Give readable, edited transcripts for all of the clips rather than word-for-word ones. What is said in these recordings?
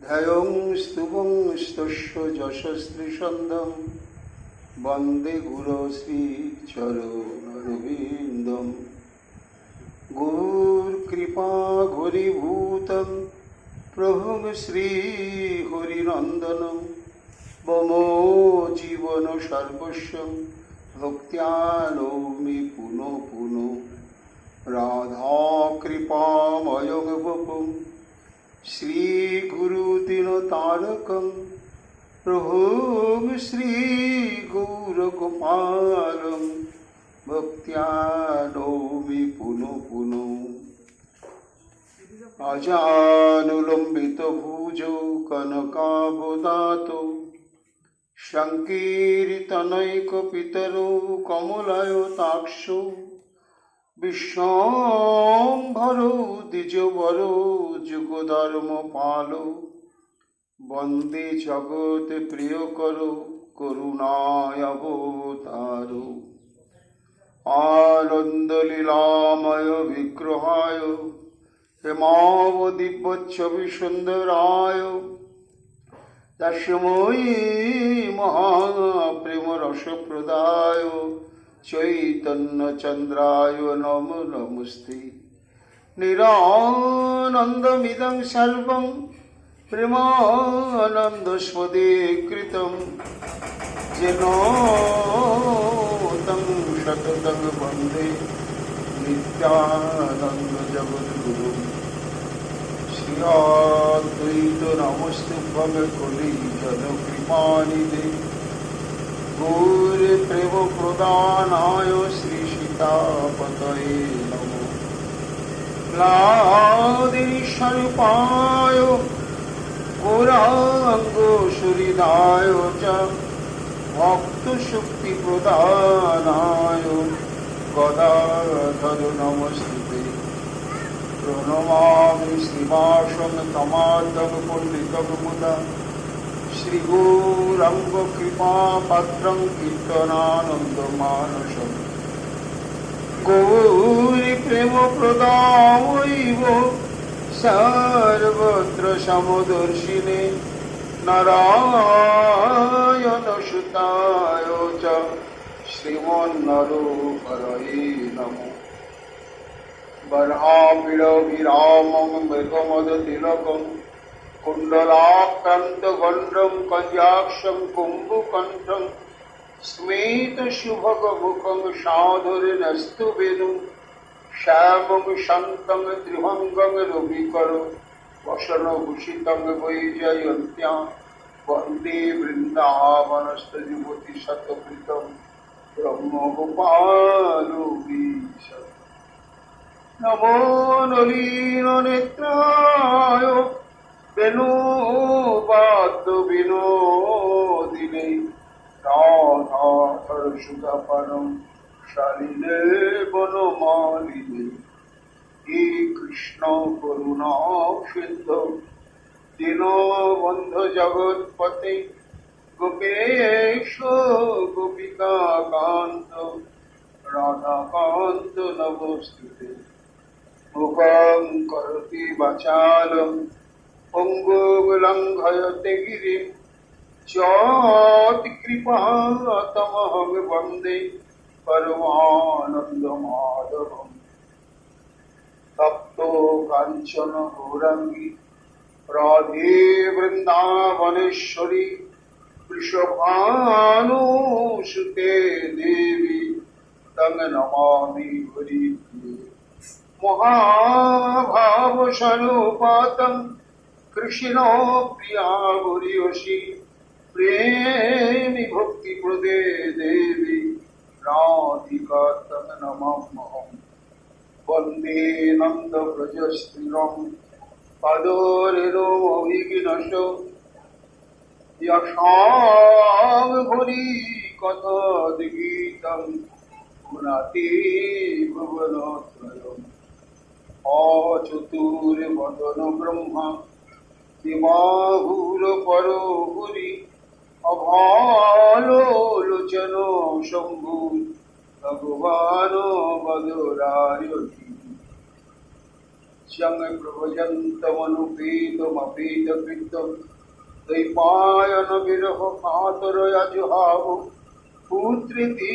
ध्ययं स्तुवं स्तस्य यशस्त्रिशन्दं वन्दे गुरो श्रीचरणरविन्दं गुरुकृपा घनीभूतं प्रभुं श्रीहरिनन्दनं मम जीवन सर्वस्वं भक्त्या नौमि पुनः पुनः राधाकृपामयं वपुं श्रीगुरुदिनतारकं प्रभुं श्रीगौरगोपालं भक्त्या नौमि पुनः पुनः अजानुलम्बितभुजौ कनकावदातौ सङ्कीर्तनैकपितरौ कमलायताक्षौ विश्वाम्भरो द्विजवरो जुगधर्मपालो वन्दे जगत्प्रियकरो करुणावतारो आनन्दलीलामय विग्रहाय हेमावदिव्यच्छविसुन्दराय तस्मै महाप्रेमरसप्रदाय चैतन्यचन्द्राय नमो नमस्ते निरानन्दमिदं सर्वं प्रेमानन्दस्वदेकृतं येन तं सततं वन्दे नित्यानन्दजगद्गुरुं श्रीअद्वैत नमस्तुभ्यं कलिजनकृपानिधे गौरी प्रेम प्रदानाय श्री सीतापतये नमो लादिनी स्वरूपाय गौरांग सुहृदाय च भक्त शक्ति प्रदानाय गदाधर नमस्ते प्रणमामि श्रीवासं तमार्दं पंडितं मुदा श्रीगौरंग कृपापात्रं कीर्तनानन्दमानसं गौरी प्रेम प्रदायैव सर्वत्र समदर्शिने नारायणसुताय च श्रीमन्नरहरये नमो बर्हापीडविरामं मृगमदतिलकं कुण्डलाक्रान्तगण्डं कञ्जाक्षं कुम्भकण्ठं स्मेतशुभगमुखं साधुर्नस्तु वेणुं श्यामं शान्तं त्रिभङ्गं रविकरं वसनभूषितं वैजयन्त्यां वन्दे वृन्दावनस्थयुवतिशतकृतं ब्रह्मगोपालगीशम् नमो नलिननेत्राय विनोदिने राधाधरसुधापरं शालिने वनमालिने हे कृष्ण करुणा सिन्धो दीनबन्धु जगत्पते गोपेश गोपिकान्त राधाकान्त नमोस्तुते मुखं करोति वाचालं पङ्गुलङ्घयते गिरिं यत्कृपातमहं वन्दे परमानन्दमाधवम् तप्तो काञ्चन गौराङ्गी राधे वृन्दावनेश्वरी वृषभानुसुते देवी तं नमामि हरिप्रिये महाभावस्वरूपातं कृष्ण प्रिया भूरियसी प्रेमी भक्तिप्रदे देवी राधिका तं नमाम्यहम् वन्दे नन्दव्रजस्थिरं पदोरेणोऽभिगिनश यशां भुरि कथोद्गीतं पुनाति भुवनत्रयम् अचतुर्वदन ब्रह्मा दिवाहुरपरो भुरि अभालोलोचनो शम्भु भगवानो मधुराय यं प्रभजन्तमनुपेतमपेतकृतं दैपायन विरह कातरया जुहाव पुत्रिति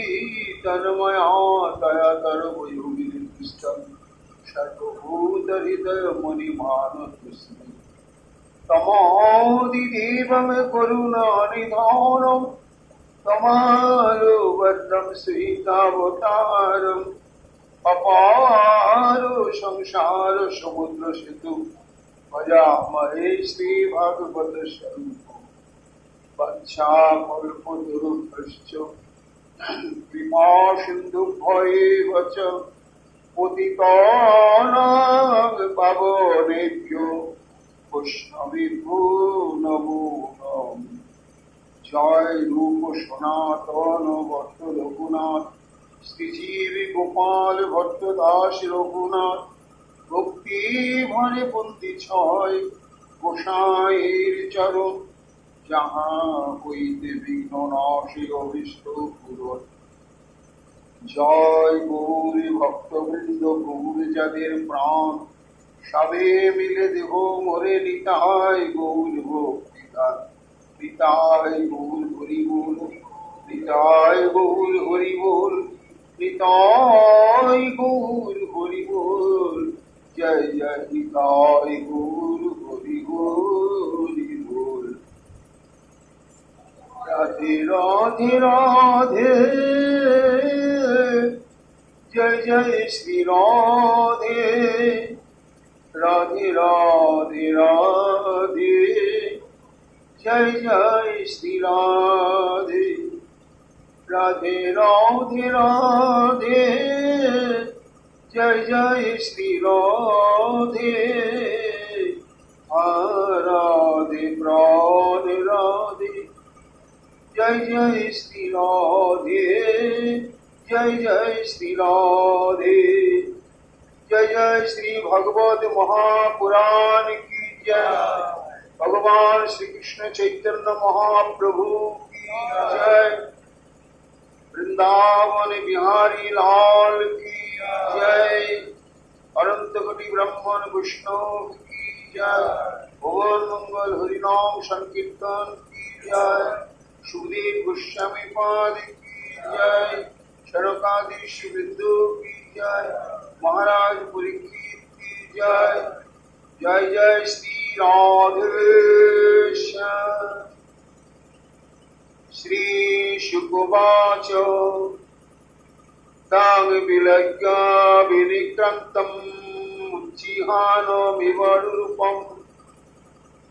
तन्मया तया तरवयोगिरिष्टं सर्वभूतहृदयमणिमानतस्मै तमादिदेवं करुणानिधानं तमालो वद्रं श्रीतावतारम् अपारो संसार समुद्र सेतु भजामहे श्री भागवत स्वरूप वंशाकल्पतरुभ्यश्च कृपा सिन्धुभ्यैव च पतितानां पावनेभ्यो वैष्णवेभ्यो नमो नमः। जय रूप सनातन भट्ट रघुनाथ श्रीजीवी गोपाल भट्ट दास रघुनाथ भक्ति भरे बंदी छय गोसाईर चरण जहाँ হইতে বিঘ্ন নাশে অভিষ্ট পূরণ। জয় গৌরী ভক্তবৃন্দ গৌর যাদের প্রাণ সবে মিলে দেহ মরে নিতাই গৌর ভক্তিদান নিতাই গৌর হরি বল নিতাই গৌর হরি বল নিতাই গৌর হরি বল জয় জয় নিতাই গৌর হরি হরি বল। রাধে রাধে রাধে জয় জয় শ্রী রাধে রাধে রাধে রাধে জয় জয় শ্রী রাধে রাধে রাধে রাধে জয় জয় শ্রী রাধে রাধে প্রাণ রাধে জয় জয় শ্রী রাধে জয় জয় শ্রী রাধে जय जय श्री भगवत महापुराण की जय। भगवान श्री कृष्ण चैतन्य महाप्रभु की जय। वृंदावन बिहारी लाल की जय। अनंत कोटि ब्रह्मण विष्णु की जय। भुवन मंगल हरिनाम संकीर्तन की जय। सुखदेव गोस्वामी पाद की जय। शरकादीश बिंदु की जय। महाराज परीक्षित की जय। जय जय श्री राधेश्याम। श्री शुकवाच तांग विलज्ञा विनिक्रन्तम् उच्चिहानमिव रूपम्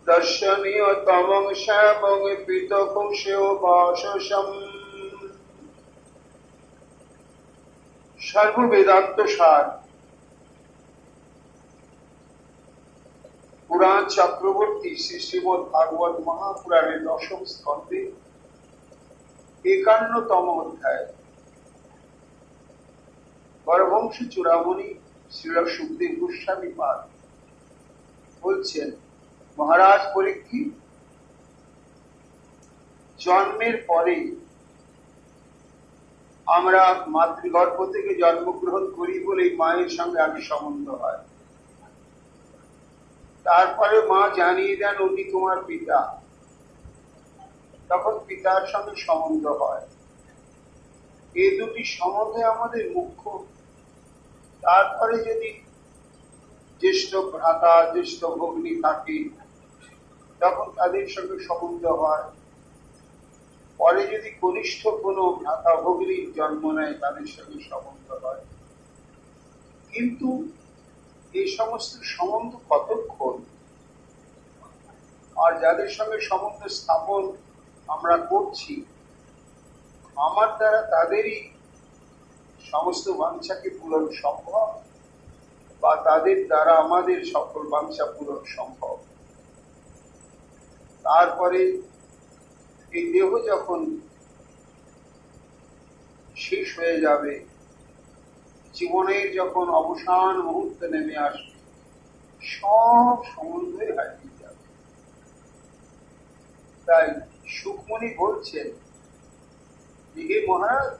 दर्शनीय तमं श्यामं पीतकुंशो वाससम्। सर्व वेदांत सार पुराण चक्रवर्ती श्री श्रीमद् भागवत महापुराणे दशम स्कंदे 51तम अध्याय परमहंस चूड़ामणि श्रील सुखदेव गोस्वामी पाद बोलছেন महाराज परीक्षित जन्मेर परे আমরা মাতৃগর্ভ থেকে জন্মগ্রহণ করি বলে মায়ের সঙ্গে আগে সম্বন্ধ হয়। তারপরে মা জানিয়ে দেন উনি তোমার পিতা, তখন পিতার সঙ্গে সম্বন্ধ হয়। এই দুটি সম্বন্ধে আমাদের মুখ্য। তারপরে যদি জ্যেষ্ঠ ভ্রাতা জ্যেষ্ঠ ভগ্নী থাকে তখন তাদের সঙ্গে সম্বন্ধ হয়। পরে যদি কনিষ্ঠ কোনো ভ্রাতা ভগ্নীর জন্ম নেয় তাদের সঙ্গে সম্বন্ধ হয়। কিন্তু এই সমস্ত সম্বন্ধ কতক্ষণ? আর যাদের সঙ্গে সম্বন্ধ স্থাপন আমরা করছি আমার দ্বারা তাদেরই সমস্ত বাঞ্ছাকে পূরণ সম্ভব বা তাদের দ্বারা আমাদের সকল বাঞ্ছা পূরণ সম্ভব। তারপরে এই দেহ যখন শেষ হয়ে যাবে, জীবনের যখন অবসান মুহূর্ত নেমে আসবে, সব সম্বন্ধই হারিয়ে যাবে। তাই সুখমণি বলছেন, হে মহারাজ,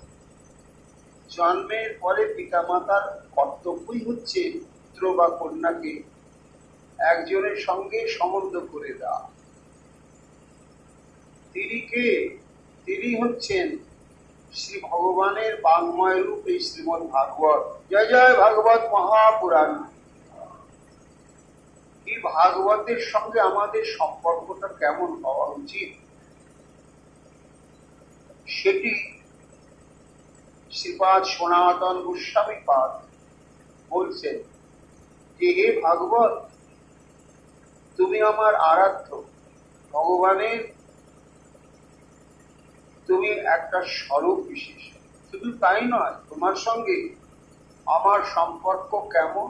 জন্মের পরে পিতামাতার কর্তব্যই হচ্ছে পুত্র বা কন্যাকে একজনের সঙ্গে সম্বন্ধ করে দাও। তিনি কে? তিনি হচ্ছেন শ্রী ভগবানের বাংময় রূপ এই শ্রীমদ্ ভাগবত। জয় জয় ভাগবত মহাপুরাণ। এই ভাগবতের সঙ্গে আমাদের সম্পর্কটা কেমন হওয়া উচিত, সেটি শ্রীপাদ সনাতন গোস্বামী পাদ বলছেন যে হে ভাগবত, তুমি আমার আরাধ্য ভগবানের, তুমি একটা স্বরূপ বিশেষ। শুধু তাই নয়, তোমার সঙ্গে আমার সম্পর্ক কেমন।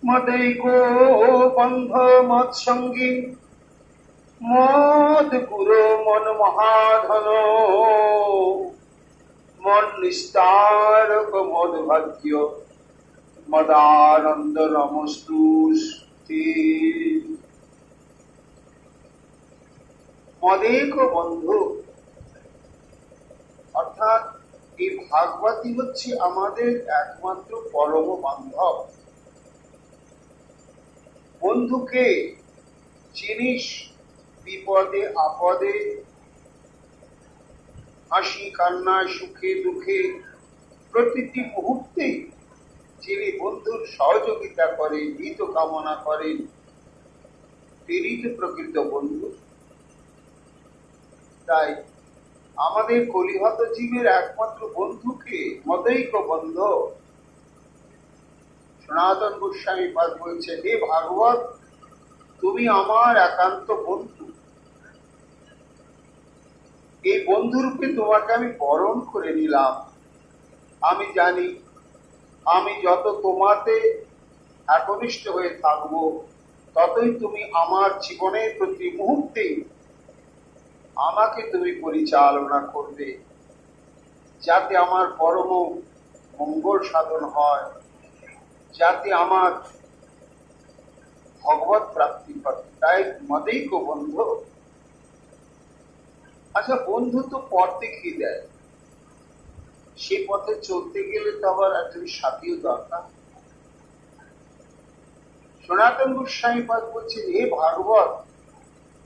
মदैको বন্ধ মত সঙ্গী, মদ গুরু মন মহাধন, মন নিস্তারক মদ ভাগ্য, মদানন্দ নমস্তুস্তে। মদেক বন্ধু অর্থাৎ এই ভাগবতী হচ্ছে আমাদের একমাত্র পরম বান্ধব। বন্ধুকে চিনিস বিপদে আপদে, হাসি কান্নায় সুখে দুঃখে, প্রতিটি মুহূর্তে যিনি বন্ধুর সহযোগিতা করেন, হিত কামনা করেন, তিনি তো প্রকৃত বন্ধু। তাই আমাদের কলিহত জীবের একমাত্র বন্ধুকে মदैक বন্ধ। সনাতন গোস্বামী পাদ বলছে, হে ভাগবত, তুমি আমার একান্ত বন্ধু। এই বন্ধুরূপে তোমাকে আমি বরণ করে নিলাম। আমি জানি আমি যত তোমাতে একনিষ্ঠ হয়ে থাকবো, ততই তুমি আমার জীবনের প্রতি মুহূর্তে আমাকে তুমি পরিচালনা করবে, যাতে আমার পরম মঙ্গল সাধন হয়, যাতে আমার ভগবত প্রাপ্তি হয়। তাই মदैक বন্ধু। আচ্ছা, বন্ধু তো পথ দেখিয়ে দেয়, সেই পথে চলতে গেলে তো আবার একজন সাথীও দরকার। সনাতন গোস্বামী পাদ বলছেন, হে ভাগবত,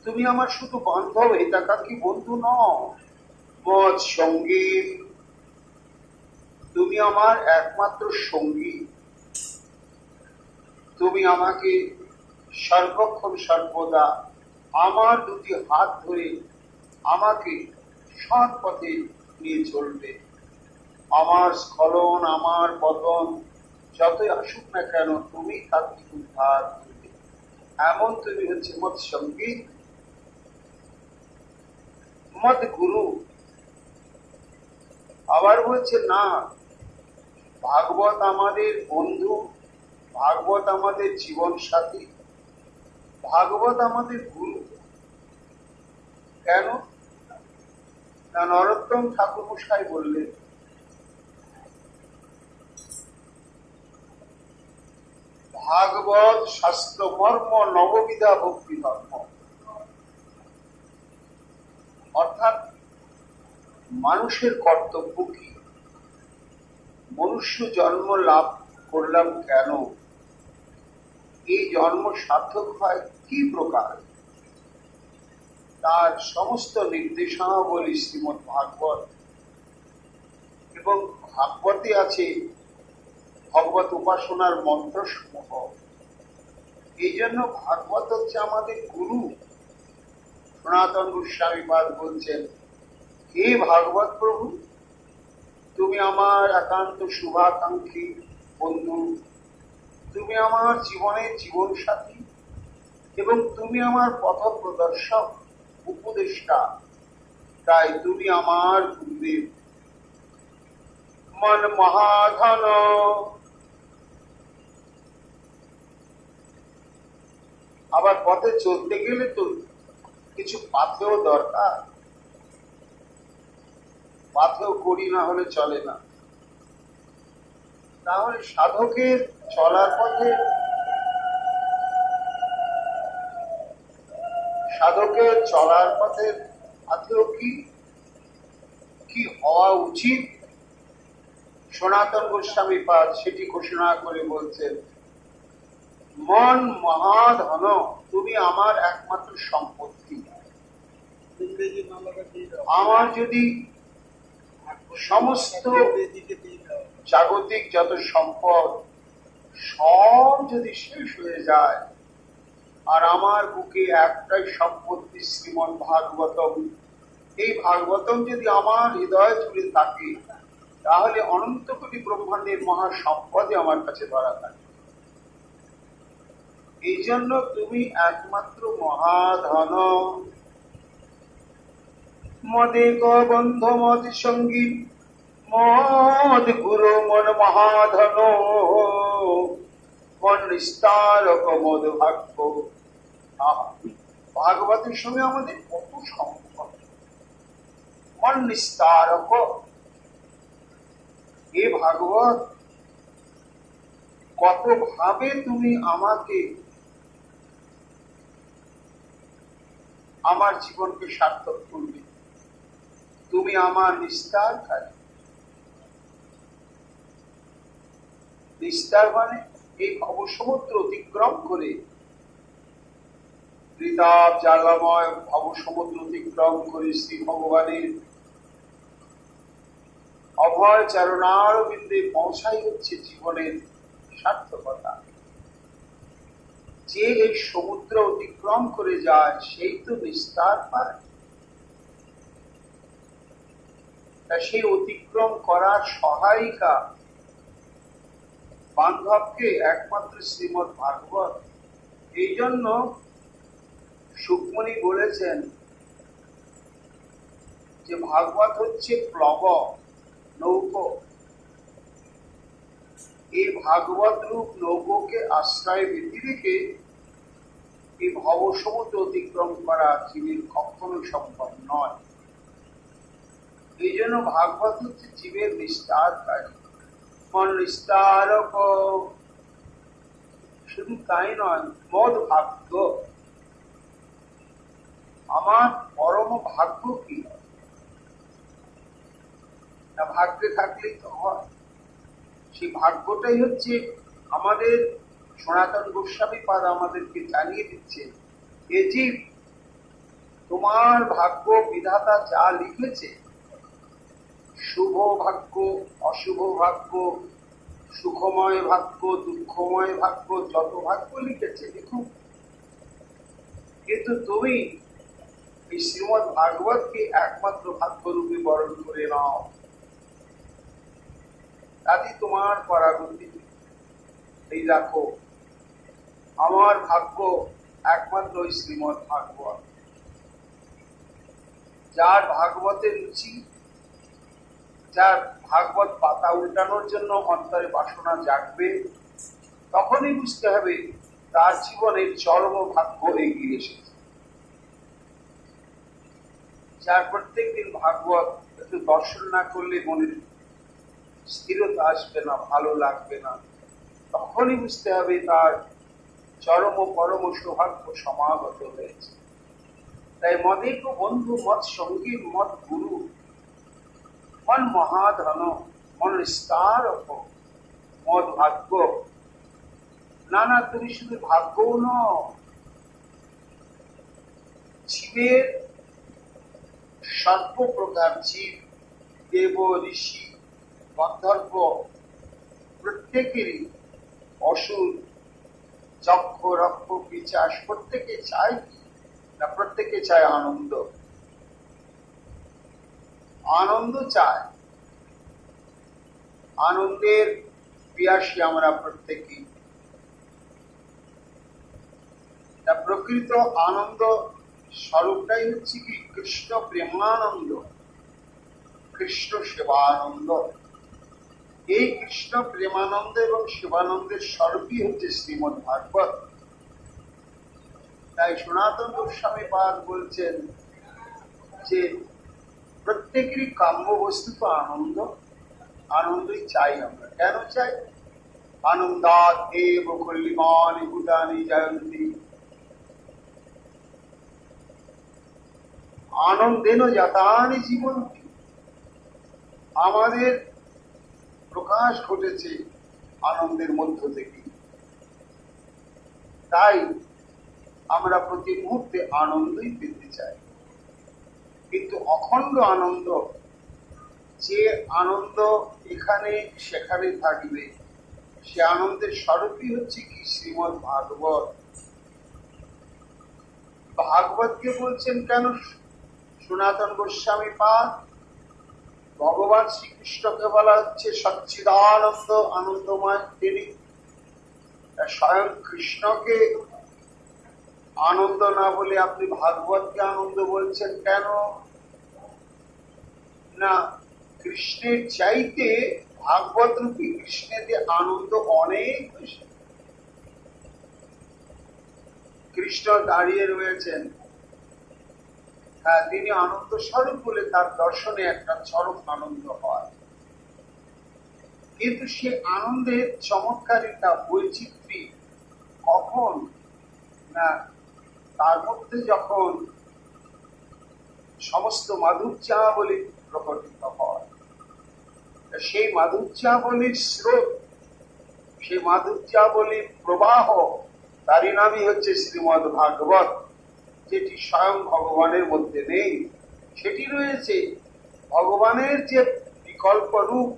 তুমি আমার শুধু বান্ধব, হিতাকাঙ্ক্ষী বন্ধু নও, মদ সঙ্গী, তুমি আমার একমাত্র সঙ্গী। তুমি আমাকে সর্বক্ষণ সর্বদা আমার দুটি হাত ধরে আমাকে সৎ পথে নিয়ে চলবে। আমার স্খলন, আমার পতন যতই আসুক না কেন, তুমি তাকে উদ্ধার করবে। এমন তুমি হচ্ছে মত সঙ্গী, মত গুরু। আবার বলছে না, ভাগবত আমাদের বন্ধু, ভাগবত আমাদের জীবন সাথী, ভাগবত আমাদের গুরু। কেন না, নরোত্তম ঠাকুর মশাই বললেন, ভাগবত শাস্ত্র মর্ম নববিধা ভক্তি ধর্ম। অর্থাৎ মানুষের কর্তব্য কি, মনুষ্য জন্ম লাভ করলাম কেন, এই জন্ম সার্থক হয় কি প্রকার, তার সমস্ত নির্দেশনাবলী শ্রীমদ্ ভাগবত। এবং ভাগবতে আছে ভগবত উপাসনার মন্ত্র সমূহ। এই জন্য ভাগবত হচ্ছে আমাদের গুরু। সনাতন গোস্বামী পাদ বলছেন, হে ভাগবত প্রভু, তুমি আমার একান্ত শুভাকাঙ্ক্ষী বন্ধু, তুমি আমার জীবনের জীবন সাথী, এবং তুমি আমার পথ প্রদর্শক, উপদেষ্টা। তাই তুমি আমার গুরুদেব। মন মহাধন, আবার পথে চলতে গেলে তো কিছু পাথেও দরকার, পাথেও করি না হলে চলে না। তাহলে সাধকের চলার পথে, সাধকের চলার পথে পাথেও কি হওয়া উচিত, সনাতন গোস্বামী পাদ সেটি ঘোষণা করে বলছেন, মন মহাধন, তুমি আমার একমাত্র সম্পত্তি। আমার যদি সমস্ত জাগতিক যত সম্পদ সব যদি শেষ হয়ে যায়, আর আমার বুকে একটাই সম্পত্তি শ্রীমদ্ ভাগবতম, এই ভাগবতম যদি আমার হৃদয় জুড়ে থাকে, তাহলে অনন্ত কোটি ব্রহ্মাণ্ডের মহা সম্পদে আমার কাছে ধরা থাকে। এই জন্য তুমি একমাত্র মহাধন। মদে বন্ধ মদ সঙ্গী মদ গুরু মন মহাধন, মন নিস্তারক মদ ভাগ্য। ভাগবতের সঙ্গে আমাদের কত সম্পর্ক। মন নিস্তারক, এ ভাগবত কত ভাবে তুমি আমাকে, আমার জীবনকে সার্থক করবে। তুমি আমার নিস্তারকারী। নিস্তার মানে এই ভবসমুদ্র অতিক্রম করে, ত্রিতাপ জ্বালাময় ভবসমুদ্র অতিক্রম করে শ্রী ভগবানের অভয় চরণারবিন্দে পৌঁছাই হচ্ছে জীবনের সার্থকতা। যে এই সমুদ্র অতিক্রম করে যায় সেই তো নিস্তার পায়। সেই অতিক্রম করার সহায়িকা বান্ধবকে একমাত্র শ্রীমদ্ ভাগবত। এই জন্য সুকমণি বলেছেন যে ভাগবত হচ্ছে প্লব, নৌকো। এই ভাগবত রূপ নৌকোকে আশ্রয় বৃদ্ধি রেখে এই ভব সমুদ্র অতিক্রম করা জীবের কখনো সম্ভব নয়। এই জন্য ভাগবত হচ্ছে জীবের নিস্তারকারী, মন নিস্তারক। শুধু তাই নয়, মদ ভাগ্য। আমার পরম ভাগ্য কি? না ভাগ্যে থাকলেই তো হয়। সেই ভাগ্যটাই হচ্ছে আমাদের সনাতন গোস্বামী পাদ আমাদেরকে জানিয়ে দিচ্ছে, এ জীব তোমার ভাগ্য বিধাতা যা লিখেছে, শুভ ভাগ্য, অশুভ ভাগ্য, সুখময় ভাগ্য, দুঃখময় ভাগ্য, যত ভাগ্য লিখেছে দেখুন, কিন্তু তুমি এই শ্রীমদ্ ভাগবতকে একমাত্র ভাগ্য রূপে বরণ করে নাও, তাতে তোমার পরাগতি। এই দেখো, আমার ভাগ্য একমাত্র ওই শ্রীমদ্ ভাগবত। যার ভাগবতের রুচি, যার ভাগবত পাতা উল্টানোর জন্য অন্তরে বাসনা জাগবে, তখনই বুঝতে হবে তার জীবনের চরম ভাগ্য এগিয়ে এসেছে। যার প্রত্যেক দিন ভাগবত একটু দর্শন না করলে মনের স্থিরতা আসবে না, ভালো লাগবে না, তখনই বুঝতে হবে তার চরম পরম সৌভাগ্য সমাগত হয়েছে। তাই মদেক বন্ধু মত সঙ্গী মত গুরু, মন মহাধন, মন নিস্তারক, মদ ভাগ্য। না না, তুমি শুধু ভাগ্যও নও, জীবের সর্বপ্রকার জীব, দেব ঋষি গন্ধর্ব প্রত্যেকেরই, অসুর যক্ষ রক্ষ পিচাস, প্রত্যেকে চায় না, প্রত্যেকে চায় আনন্দ। আনন্দ চায়, আনন্দের পিয়াসী আমরা প্রত্যেকেই। প্রকৃত আনন্দ স্বরূপটাই হচ্ছে কি কৃষ্ণ প্রেমানন্দ, কৃষ্ণ সেবানন্দ। এই কৃষ্ণ প্রেমানন্দ এবং সেবানন্দের স্বরূপই হচ্ছে শ্রীমদ্ ভাগবত। তাই সনাতন গোস্বামী পাদ বলছেন যে প্রত্যেকেরই কাম্য বস্তু তো আনন্দ, আনন্দই চাই আমরা। কেন চাই? আনন্দাৎ দেব কল্লিমানি ভূতানি জয়ন্তি, আনন্দেন জাতানি জীবন্তি। আমাদের প্রকাশ ঘটেছে আনন্দের মধ্য থেকে। তাই আমরা প্রতি মুহূর্তে আনন্দই পেতে চাই, কিন্তু অখণ্ড আনন্দ, যে আনন্দ এখানে সেখানে থাকবে, সে আনন্দের স্বরূপই হচ্ছে কি শ্রীমদ ভাগবত। ভাগবতকে বলছেন কেন সনাতন গোস্বামী পাদ? ভগবান শ্রীকৃষ্ণকে বলা হচ্ছে সচ্চিদানন্দ, আনন্দময় তিনি। স্বয়ং কৃষ্ণকে আনন্দ না বলে আপনি ভাগবতকে আনন্দ বলছেন কেন? না, কৃষ্ণের চাইতে ভাগবত রূপী কৃষ্ণের যে আনন্দ অনেক বেশি। কৃষ্ণ দাঁড়িয়ে রয়েছেন, হ্যাঁ তিনি আনন্দ স্বরূপ বলে তার দর্শনে একটা চরম আনন্দ হয়, কিন্তু সে আনন্দের চমৎকারিতা, বৈচিত্র্য কখন না তার মধ্যে যখন সমস্ত মাধুর্যাবলী প্রকটিত হয়, সেই মাধুর্যাবলীর স্রোত, সেই মাধুর্যাবলীর প্রবাহ, তারই নামই হচ্ছে শ্রীমদ ভাগবত, যেটি স্বয়ং ভগবানের মধ্যে নেই, সেটি রয়েছে ভগবানের যে বিকল্প রূপ,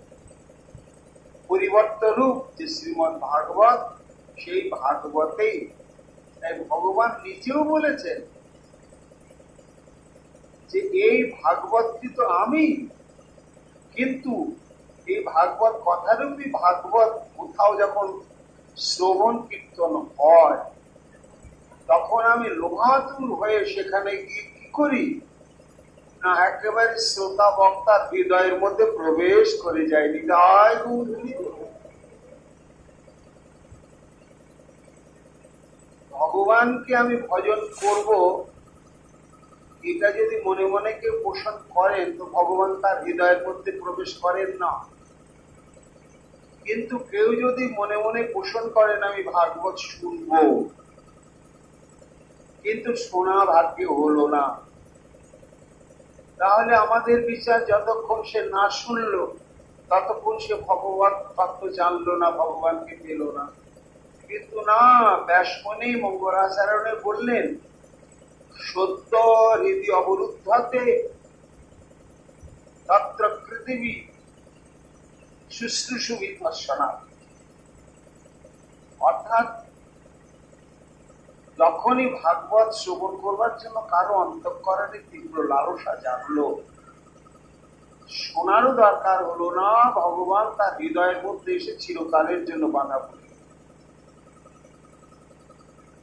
পরিবর্তন রূপ যে শ্রীমদ ভাগবত, সেই ভাগবতেই। তাই ভগবান নিজেও বলেছেন যে এই ভাগবতটি তো আমি, কিন্তু এই ভাগবত কথারূপী ভাগবত কোথাও যখন শ্রবণ কীর্তন হয়, তখন আমি লোভাতুর হয়ে সেখানে গিয়ে কি করি না একেবারে শ্রোতা বক্তার হৃদয়ের মধ্যে প্রবেশ করে যায়। হৃদয় ভগবানকে আমি ভজন করব, এটা যদি মনে মনে কেউ পোষণ করেন তো ভগবান তার হৃদয়ের মধ্যে প্রবেশ করেন না। কিন্তু কেউ যদি মনে মনে পোষণ করেন আমি ভাগবত শুনব, কিন্তু শোনা ভাগ্যে হলো না, তাহলে আমাদের বিচার যতক্ষণ সে না শুনলো ততক্ষণ সে ভগবান তত্ত্ব জানলো না, ভগবানকে পেল না। কিন্তু না, ব্যাসমণি মঙ্গলাচরণে বললেন সত্য হৃদি অবরুদ্ধতে তত্র পৃথিবী শুশ্রূষু বিপশ্যনা। অর্থাৎ যখনই ভাগবত শ্রবণ করবার জন্য কারো অন্তঃকরণে তীব্র লালসা জাগলো, শোনারও দরকার হলো না, ভগবান তার হৃদয়ের মধ্যে এসে চিরকালের জন্য বাধা পড়ে।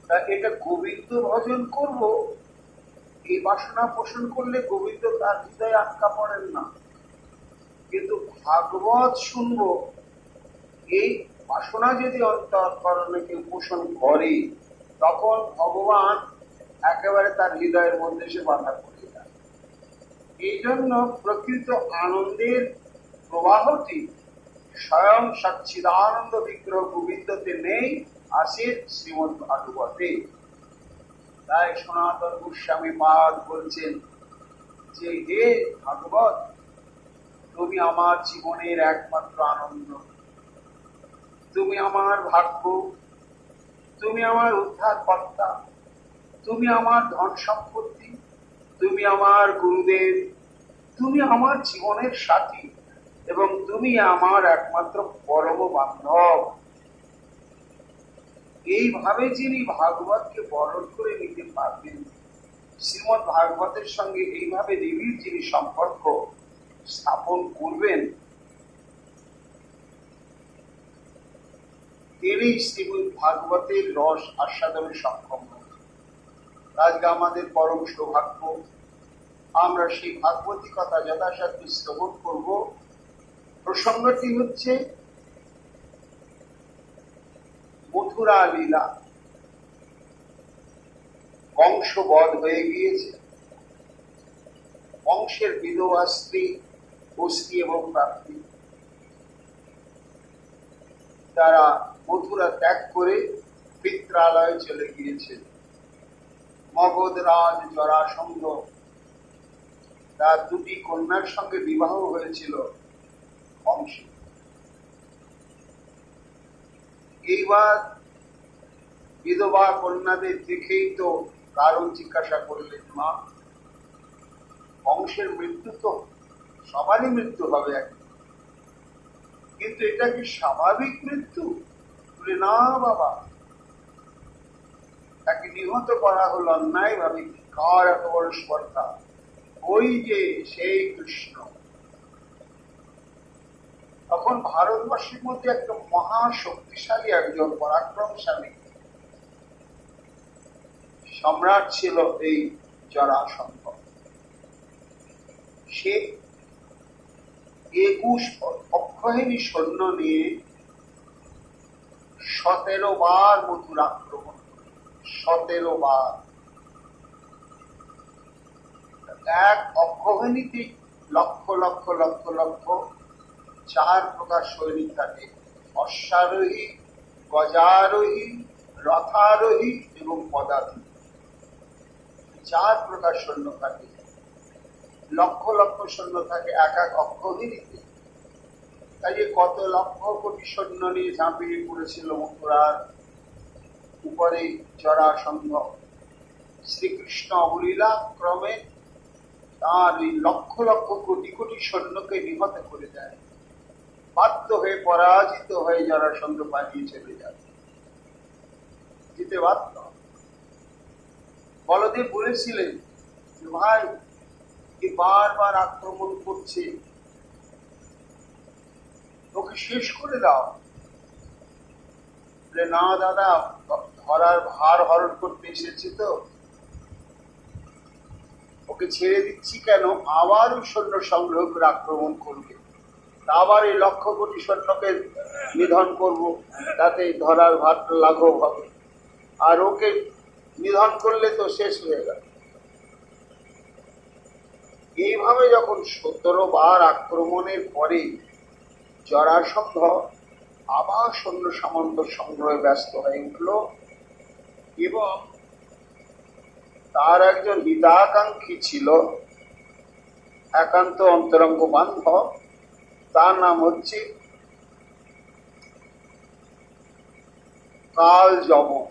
তা এটা গোবিন্দ ভজন করব, এই বাসনা পোষণ করলে গোবিন্দ তার হৃদয়ে আটকা পড়েন না। কিন্তু ভাগবত শুনব, এই বাসনা যদি অন্তঃকরণে কেউ পোষণ করে, তখন ভগবান একেবারে তার হৃদয়ের মধ্যে এসে বাধা পড়ে যায়। এই জন্য প্রকৃত আনন্দের প্রবাহটি স্বয়ং সচ্চিদানন্দ বিগ্রহ গোবিন্দতে নেই, আসে শ্রীমদ ভাগবতে। তাই সনাতন গোস্বামী পাদ বলছেন যে হে ভাগবত, তুমি আমার জীবনের একমাত্র আনন্দ, তুমি আমার ভাগ্য, তুমি আমার উদ্ধার কর্তা, তুমি আমার ধন সম্পত্তি, তুমি আমার গুরুদেব, তুমি আমার জীবনের সাথী এবং তুমি আমার একমাত্র পরম বান্ধব। এইভাবে যিনি ভাগবতকে বরণ করে নিতে পারবেন, শ্রীমদ ভাগবতের সঙ্গে এইভাবে নিবিড় যিনি সম্পর্ক স্থাপন করবেন, তিনি শ্রীমদ ভাগবতের রস আস্বাদনে সক্ষম হন। আজকে আমাদের পরম সৌভাগ্য, আমরা সেই ভাগবতী কথা যথাসাধ্য শ্রবণ করব। প্রসঙ্গটি হচ্ছে মথুরা লীলা। কংস বধ হয়ে গিয়েছে, কংসের বিধবা স্ত্রী অস্থি এবং প্রাপ্তি তারা মথুরা ত্যাগ করে পিত্রালয়ে চলে গিয়েছেন। মগধরাজ জরাসন্ধ, তার দুটি কন্যার সঙ্গে বিবাহ হয়েছিল কংসের। এইবার বিধবা কন্যাদের দেখেই তো কারণ জিজ্ঞাসা করলেন, মা বংশের মৃত্যু তো সবারই মৃত্যু হবে একদিন, কিন্তু এটা কি স্বাভাবিক মৃত্যু? বলে, না বাবা, তাকে নিহত করা হলো অন্যায় ভাবে। কার এত বড় স্পর্ধা? ওই যে সেই কৃষ্ণ। তখন ভারতবর্ষের মধ্যে একটা মহা শক্তিশালী একজন পরাক্রমশালী সম্রাট ছিল এই জরাসন্ধ। সে 21 অক্ষয়িনী সৈন্য নিয়ে 17 বার মথুরা আক্রমণ করে। 17 বার। এক অক্ষয়িনীতে লক্ষ লক্ষ লক্ষ লক্ষ 4 প্রকার সৈনিক থাকে: অশ্বারোহী, গজারোহী, রথারোহী এবং পদাতিক। 4 প্রকার সৈন্য থাকে। লক্ষ লক্ষ সৈন্য থাকে এক এক অক্ষয়িনীতে। তাই কত লক্ষ কোটি সৈন্য নিয়ে ঝাঁপিয়ে পড়েছিল মথুরার উপরে জরাসন্ধ। শ্রীকৃষ্ণ অবলীলা ক্রমে তার এই লক্ষ লক্ষ কোটি কোটি সৈন্যকে নিহত করে দেয়। বাধ্য হয়ে, পরাজিত হয়ে জরাসন্ধ পালিয়ে চলে যায়, যেতে বাধ্য। বলদেব বলেছিলেন যে, ভাই এ বারবার আক্রমণ করছে, ওকে শেষ করে দাও। না দাদা, ধরার ভার হরণ করতে এসেছে তো, ওকে ছেড়ে দিচ্ছি কেন? আবার সৈন্য সংগ্রহ করে আক্রমণ করবে, আবার এই লক্ষ কোটি সৈন্যকে নিধন করব, তাতে ধরার ভার লাঘব হবে। আর ওকে নিধন করলে তো শেষ হয়ে গেল। এইভাবে যখন 17 বার আক্রমণের পরে জরাসন্ধ আবার সৈন্য সামন্ত সংগ্রহে ব্যস্ত হয়ে উঠল, এবং তার একজন হিতাকাঙ্ক্ষী ছিল, একান্ত অন্তরঙ্গ বান্ধব, তার নাম হচ্ছে কালযবন।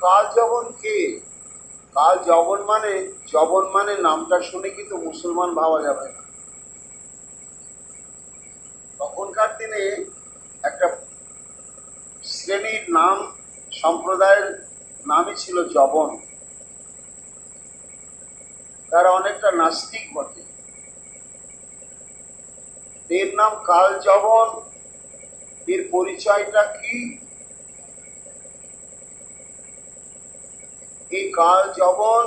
কালযবন কে? কালযবন মানে, যবন মানে নামটা শুনে কিন্তু মুসলমান ভাবা যাবে না। তখনকার দিনে একটা শ্রেণীর নাম, সম্প্রদায়ের নামই ছিল যবন। তারা অনেকটা নাস্তিক বটে। এর নাম কালযবন। এর পরিচয়টা কি? এই কালযবন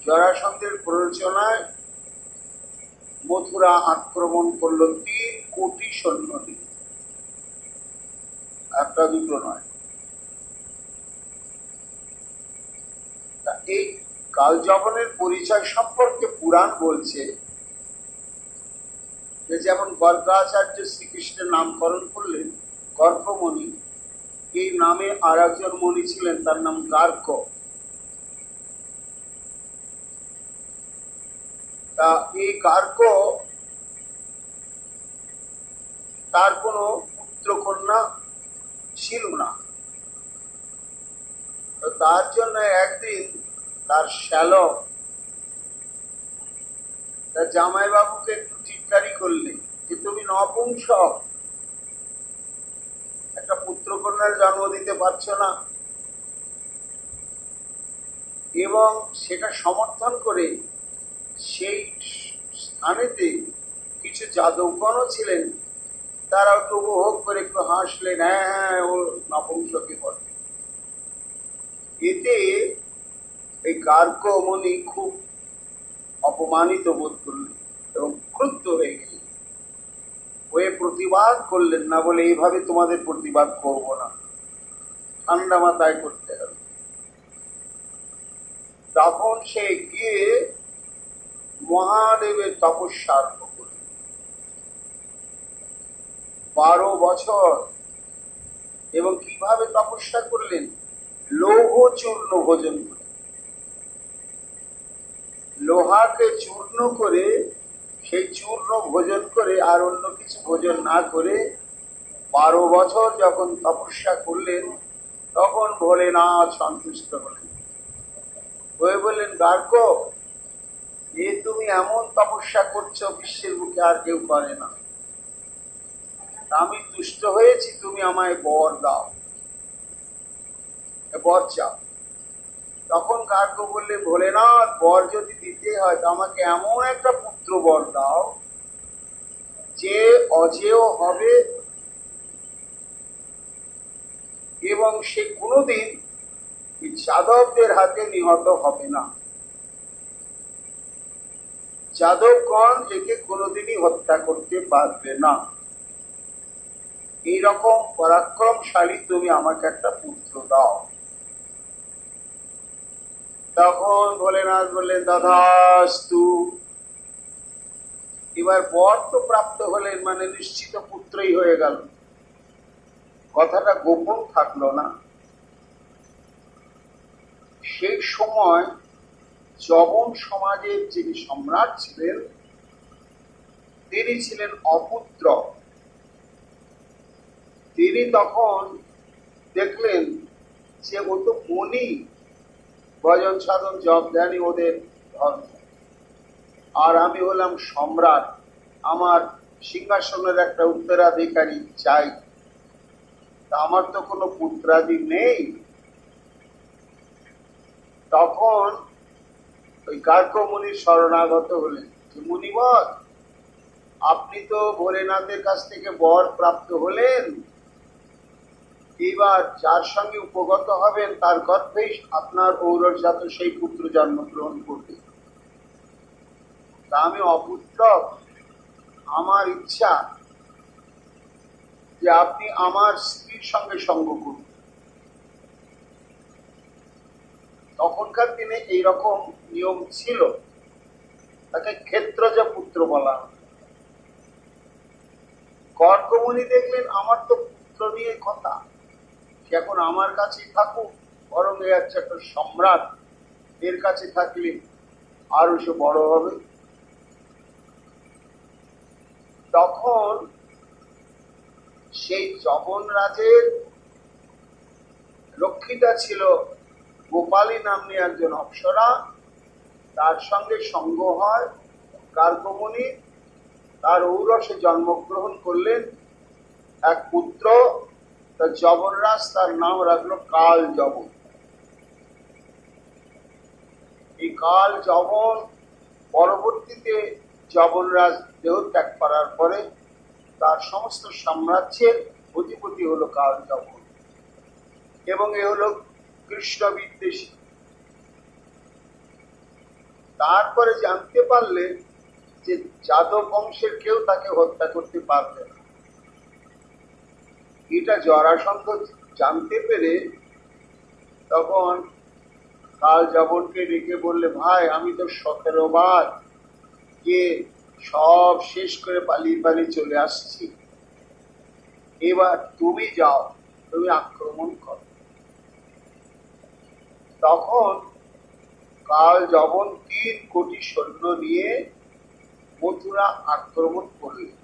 জরাসন্ধের প্ররোচনায় মথুরা আক্রমণ করলো 3 কোটি সৈন্য নিয়ে, একটা দুটো নয়। এই কালযবনের পরিচয় সম্পর্কে পুরাণ বলছে যে, যেমন গর্গাচার্য শ্রীকৃষ্ণের নামকরণ করলেন গর্গমণি, এই নামে আর একজন মণি ছিলেন, তার নাম গার্গ। তা এই গার্গ, তার কোনো পুত্র কন্যা ছিল না। তার জন্য একদিন তার শ্যালক তার জামাইবাবুকে একটু টিটকারি করলে যে, তুমি নপুংসক, একটা পুত্র কন্যার জন্ম দিতে পারছো না। এবং সেটা সমর্থন করে সেই স্থানেতে কিছু যাদবগণও ছিলেন, তারা একটু উপভোগ করে একটু হাসলেন, হ্যাঁ ও নপুংসকই বলে। এতে এই গার্গ মুনি খুব অপমানিত বোধ করলেন এবং ক্রুদ্ধ হয়ে গেলেন। হয়ে প্রতিবাদ করলেন না, বলে এইভাবে তোমাদের প্রতিবাদ করব না, ঠান্ডা মাথায় করতে হবে। তখন সে গিয়ে মহাদেবের তপস্যা আরম্ভ করলেন। 12 বছর। এবং কিভাবে তপস্যা করলেন? লৌহ চূর্ণ ভোজন করে, লোহাকে চূর্ণ করে, সেই চূর্ণ ভোজন করে, আর অন্য কিছু ভোজন না করে 12 বছর যখন তপস্যা করলেন তখন ভোলেনাথ সন্তুষ্ট হলেন, হয়ে বললেন, গার্গ, এ তুমি এমন তপস্যা করছো বিশ্বের বুকে আর কেউ করে না, আমি তুষ্ট হয়েছি, তুমি আমায় বর দাও, বর চাও। তখন গার্গ বললে, ভোলেনাথ, বর যদি দিতে হয় তো আমাকে এমন একটা পুত্র বর দাও যে অজেয় হবে এবং সে কোনোদিন যাদবদের হাতে নিহত হবে না, যাদবগণ একে কোনোদিনই হত্যা করতে পারবে না, এইরকম পরাক্রমশালী তুমি আমাকে একটা পুত্র দাও। তখন ভোলেনাথ বললেন, তথাস্তু। এবার বর তো প্রাপ্ত হলেন, মানে নিশ্চিত পুত্রই হয়ে গেল, কথাটা গোপন থাকলো না। সেই সময় যবন সমাজের যিনি সম্রাট ছিলেন তিনি ছিলেন অপুত্র। তিনি তখন দেখলেন যে ও তো মনি, ভজন সাধন জপ ধ্যানই ওদের ধর্ম, আর আমি হলাম সম্রাট, আমার সিংহাসনের একটা উত্তরাধিকারী চাই, তা আমার তো কোনো পুত্রাদি নেই। তখন ওই গার্গ মুনির শরণাগত হলেন যে, মুনিবর, আপনি তো ভোলেনাথের কাছ থেকে বর প্রাপ্ত হলেন, এবার যার সঙ্গে উপগত হবেন তার গর্ভেই আপনার ঔরসজাত সেই পুত্র জন্মগ্রহণ করবে। তা আমি অপুত্র, আমার ইচ্ছা যে আপনি আমার স্ত্রীর সঙ্গে সঙ্গ করুন। তখনকার দিনে এইরকম নিয়ম ছিল, তাকে ক্ষেত্রজ পুত্র বলা হয়। গর্গমুনি দেখলেন, আমার তো পুত্র নিয়ে কথা, সে এখন আমার কাছেই থাকুক, বরং এ হচ্ছে একটা সম্রাট, এর কাছে থাকলে আরো সে বড় হবে। তখন সেই যবন রাজের রক্ষিতা ছিল গোপালী নাম্নী একজন অপ্সরা, তার সঙ্গে সঙ্গ হয় গার্গমুনি, তার ঔরসে জন্মগ্রহণ করলেন এক পুত্র। তার যবনরাজ তার নাম রাখলো কাল যবন। এই কাল যবন পরবর্তীতে যবনরাজ দেহ ত্যাগ করার পরে তার সমস্ত সাম্রাজ্যের অধিপতি হলো কাল যবন, এবং এ হলো কৃষ্ণ বিদ্বেষী। তারপরে জানতে পারলেন যে যাদব বংশের কেউ তাকে হত্যা করতে পারবে না। এটা জরাসন্ধ জানতে পেরে তখন কাল যবনকে ডেকে বললে, ভাই, আমি তো 17 বার গিয়ে সব শেষ করে পালিয়ে পালিয়ে চলে আসছি, এবার তুমি যাও, তুমি আক্রমণ করো। তখন কাল যবন 3 কোটি সৈন্য নিয়ে মথুরা আক্রমণ করলেন,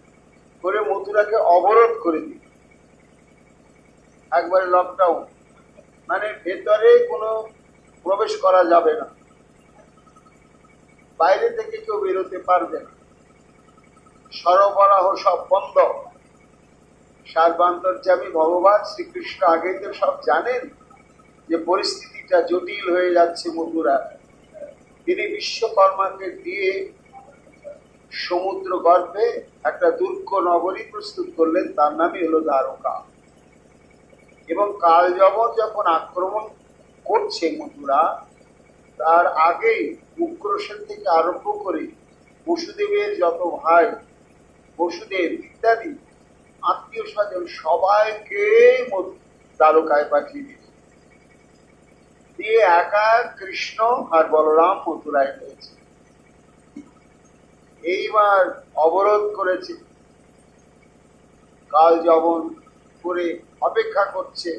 করে মথুরাকে অবরোধ করে দিল, একবারে লকডাউন, মানে ভেতরে কোনো প্রবেশ করা যাবে না, বাইরে থেকে কেউ বেরোতে পারবে না, সরবরাহ সব বন্ধ। সর্বান্তর্যামী ভগবান শ্রীকৃষ্ণ আগেই তো সব জানেন যে পরিস্থিতিটা জটিল হয়ে যাচ্ছে মথুরা। তিনি বিশ্বকর্মাকে দিয়ে সমুদ্র গর্ভে একটা দুর্গ নগরী প্রস্তুত করলেন, তার নামই হলো দ্বারকা। এবং কাল যখন আক্রমণ করছে মথুরা, তার আগেই উগ্রসেন থেকে আরম্ভ করে বসুদেবের যত ভাই, বসুদেব ইত্যাদি আত্মীয় স্বজন সবাইকে দ্বারকায় পাঠিয়ে দিল, দিয়ে একা কৃষ্ণ আর বলরাম মথুরায় হয়েছে। এইবার অবরোধ করেছে, কাল যবন করে অপেক্ষা করছে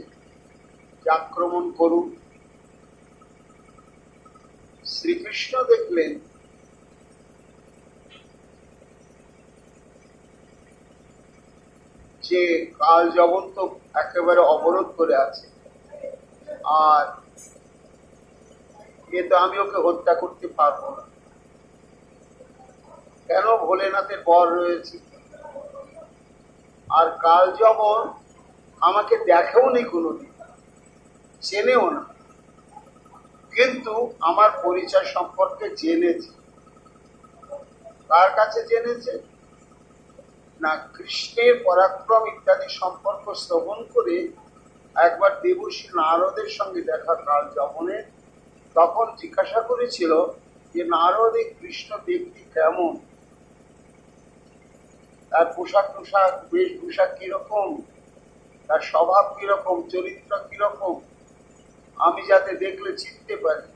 যে আক্রমণ করুন। শ্রীকৃষ্ণ দেখলেন যে কাল যবন তো একেবারে অবরোধ করে আছে, আর এ তো আমি ওকে হত্যা করতে পারবো না। কেন? ভোলেনাথের বর রয়েছে। আর কাল যবন আমাকে দেখেও নি কোনোদিন, চেনেও না, কিন্তু আমার পরিচয় সম্পর্কে জেনেছে। কার কাছে জেনেছে? না, কৃষ্ণের পরাক্রম ইত্যাদি সম্পর্ক শ্রবণ করে একবার দেবর্ষি নারদের সঙ্গে দেখা কাল যবনের, তখন জিজ্ঞাসা করেছিল যে নারদ এই কৃষ্ণ দেখতে কেমন, তার পোশাক বেশভূষা কিরকম, তার স্বভাব কিরকম, চরিত্র কিরকম, আমি যাতে দেখলে চিনতে পারি।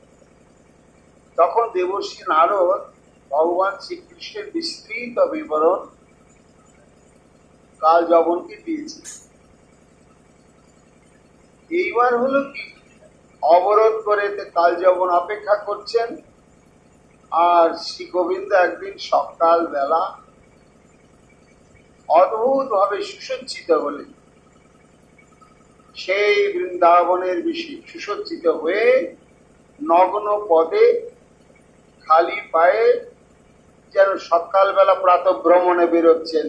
তখন দেবর্ষি নারদ ভগবান শ্রীকৃষ্ণের বিস্তৃত বিবরণ কাল যবনকে দিয়েছে। এইবার হলো কি, অবরোধ করে কাল যবন অপেক্ষা করছেন, আর শ্রী গোবিন্দ একদিন সকাল বেলা অদ্ভুত ভাবে সুসজ্জিত হলেন। সেই বৃন্দাবনের সুসজ্জিত হয়ে নগ্ন পদে খালি পায়ে যেন সকালবেলা প্রাতঃ ভ্রমণে বেরোচ্ছেন।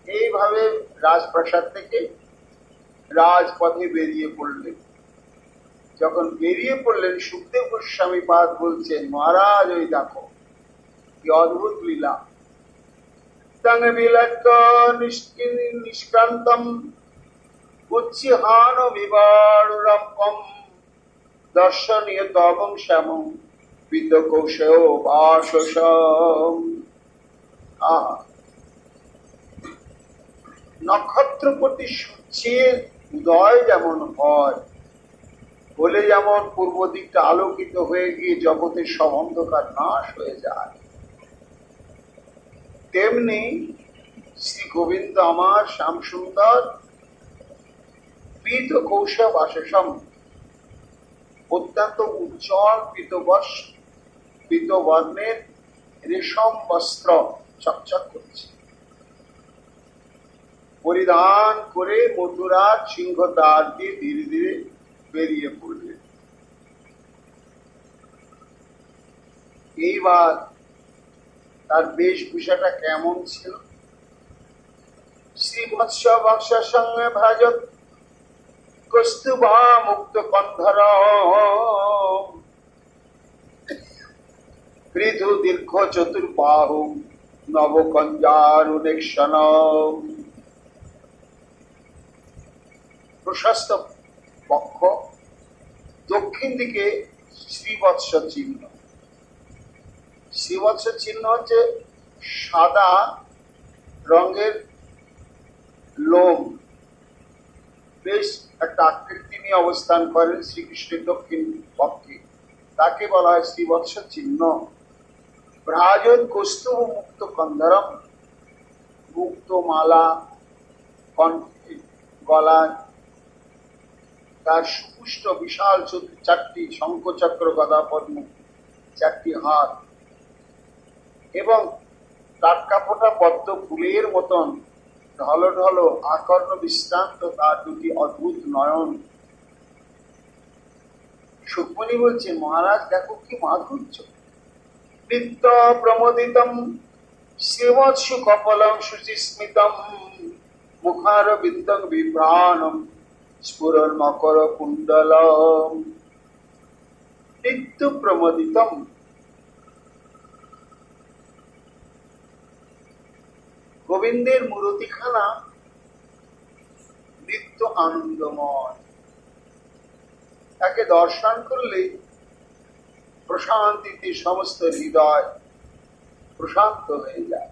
এইভাবে রাজপ্রাসাদ থেকে রাজপথে বেরিয়ে পড়লেন। যখন বেরিয়ে পড়লেন, সুখদেব গোস্বামী পাদ বলছেন, মহারাজ ওই দেখো কি অদ্ভুত লীলা। তং বিলাক্য নিষ্ক্রান্তম উচ্ছিহান বিবারুরম্পম দর্শনীয় তবং শ্যামং পিত কৌশয় বাসসম। নক্ষত্রপতি সূর্যের উদয় যেমন হয়, বলে যেমন পূর্ব দিকটা আলোকিত হয়ে গিয়ে জগতের সব অন্ধকার নাশ হয়ে যায়, তেমনি শ্রী গোবিন্দ আমার শ্যাম সুন্দর পীত কৌশল বাসসম, অত্যন্ত উজ্জ্বল পীত বর্ণের রেশম বস্ত্র চকচক করছে, পরিধান করে মথুরার সিংহদ্বার দিয়ে ধীরে ধীরে বেরিয়ে পড়লেন। এইবার তার বেশভূষাটা কেমন ছিল? শ্রীবৎস বক্ষের সঙ্গে ভ্রাজত কস্তুভা মুক্ত কন্ধর পৃথু দীর্ঘ চতুর্বাহু নবকঞ্জারুনেক্ষণ। প্রশস্ত বক্ষ, দক্ষিণ দিকে শ্রীবৎস চিহ্ন। শ্রীবৎস চিহ্ন হচ্ছে সাদা রঙের লোম, বেশ একটা আকৃতি নিয়ে অবস্থান করেন শ্রীকৃষ্ণের দক্ষিণ পক্ষে, তাকে বলা হয় শ্রীবৎস চিহ্ন। ভ্রাজন কৌস্তুভ মুক্ত কন্ধরম, মুক্ত মালা গলায়, তার সুপুষ্ট বিশাল চারটি শঙ্খচক্র গদা পদ্ম, চারটি হাত, এবং টাটকা ফোটা পদ্ম ফুলের মতন ঢলো ঢলো আকর্ণ বিশ্রান্ত তার দুটি অদ্ভুত নয়ন। সুকমণি বলছে, মহারাজ দেখো কি মাধুর্য। নিত্য প্রমোদিতম শ্রীবৎসু কপলম শুচিস্মিতম মুখার বিন্দং বিভ্রাণম স্ফুরন মকর কুণ্ডলম। নিত্য প্রমোদিতম, গোবিন্দের মূর্তিখানা নিত্য আনন্দময়, তাকে দর্শন করলে প্রশান্তিতে সমস্ত হৃদয় প্রশান্ত হয়ে যায়।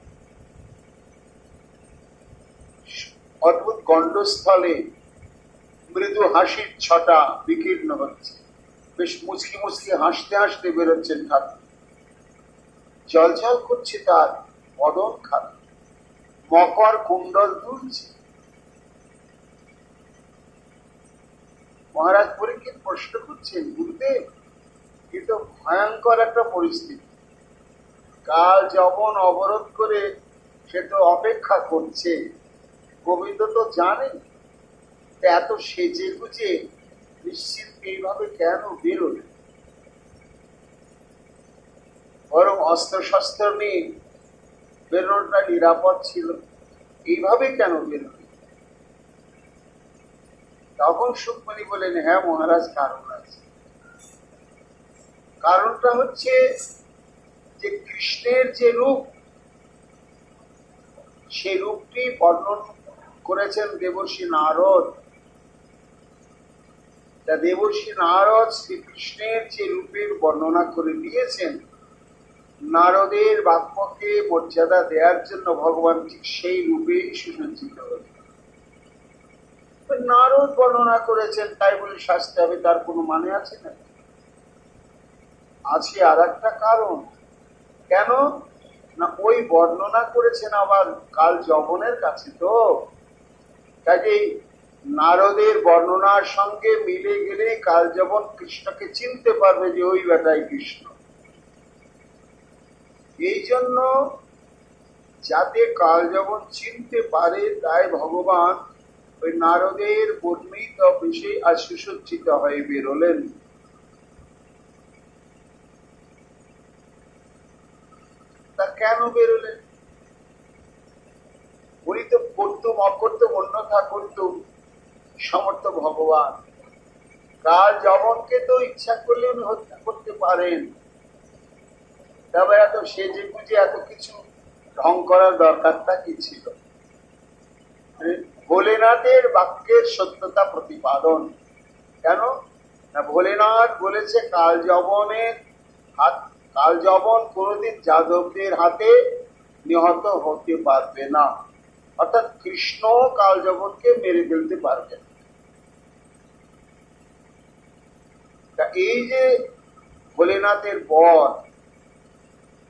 অদ্ভুত গণ্ডস্থলে মৃদু হাসির ছটা বিকীর্ণ হচ্ছে, বেশ মুচকি মুচকি হাসতে হাসতে বেরোচ্ছেন ঠাকুর। জলজল করছে তার বদন খানা, মকর কুণ্ডল দুলছে। মহারাজ পরীক্ষিত প্রশ্ন করছেন, গুরুদেব এ তো ভয়ঙ্কর একটা পরিস্থিতি। কাল যবন অবরোধ করে সে তো অপেক্ষা করছে, গোবিন্দ তো জানেন, এত সেজে গুজে নিশ্চিত এইভাবে কেন বেরোলেন? বরং অস্ত্র শস্ত্র নিয়ে বেরোনোটা নিরাপদ ছিল, এইভাবে কেন বেরোলেন? তখন সুকমণি বলেন, হ্যাঁ মহারাজ, কারণ আছে। কারণটা হচ্ছে যে কৃষ্ণের যে রূপ, সেই রূপটি বর্ণন করেছেন দেবর্ষি নারদ। তা দেবর্ষি নারদ শ্রীকৃষ্ণের যে রূপের বর্ণনা করে দিয়েছেন, নারদের বাক্যকে মর্যাদা দেওয়ার জন্য ভগবান ঠিক সেই রূপেই সুসজ্জিত হলেন। নারদ বর্ণনা করেছেন তাই বলে শাস্তি হবে তার কোনো মানে আছে না? আছে আর একটা কারণ। কেন না, ওই বর্ণনা করেছেন আবার কাল যবনের কাছে, তো কাজেই নারদের বর্ণনার সঙ্গে মিলে গেলে কাল যবন কৃষ্ণকে চিনতে পারবে যে ওই বেটাই কৃষ্ণ। এই জন্য যাতে কাল যবন চিনতে পারে, তাই ভগবান ওই নারদের বর্ণিত বিষয়ে আজ সুসজ্জিত হয়ে বেরোলেন। তা কেন বেরোলেন? উনি তো করতুম অকর্তুম অন্যথা করতুম সমর্থ ভগবান। কাল যবনকে তো ইচ্ছা করলে উনি হত্যা করতে পারেন, তবে এত সেজে গুজে এত কিছু ঢং করার দরকারটা কি ছিল? ভোলেনাথের বাক্যের সত্যতা প্রতিপাদন। কেন না, ভোলেনাথ বলেছে কাল যবন কোনদিন যাদবদের হাতে নিহত হতে পারবে না, অর্থাৎ কৃষ্ণ কাল যবনকে মেরে ফেলতে পারবে না। এই যে ভোলেনাথের বর,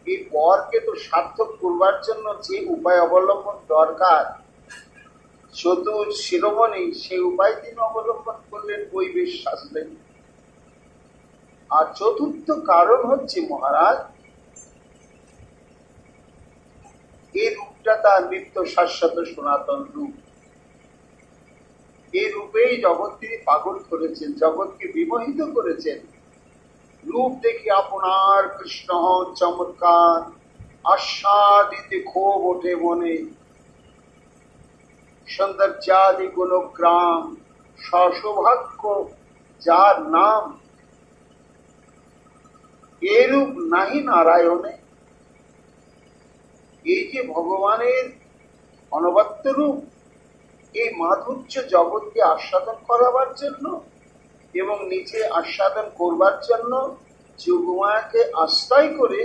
এই বরকে তো সার্থক করবার জন্য যে উপায় অবলম্বন দরকার, চতুর শিরোমণি সেই উপায় তিনি অবলম্বন করলেন, ওই বেশ সাজলেন। আর চতুর্থ কারণ হচ্ছে মহারাজ, এই রূপটা তার নিত্য শাশ্বত সনাতন রূপ। এই রূপেই জগৎ তিনি পাগল করেছেন, জগৎকে বিমোহিত করেছেন। রূপ দেখি আপনার কৃষ্ণ চমৎকার, আস্বাদিতে ক্ষোভ ওঠে মনে, সৌন্দর্যাদি গুণগ্রাম, সৌভাগ্য যার নাম, এরূপ নাহি নারায়ণে। এই যে ভগবানের অনবদ্য রূপ, এই মাধুর্য জগৎকে আস্বাদন করাবার জন্য এবং নিজে আস্বাদন করবার জন্য যোগমায়াকে আশ্রয় করে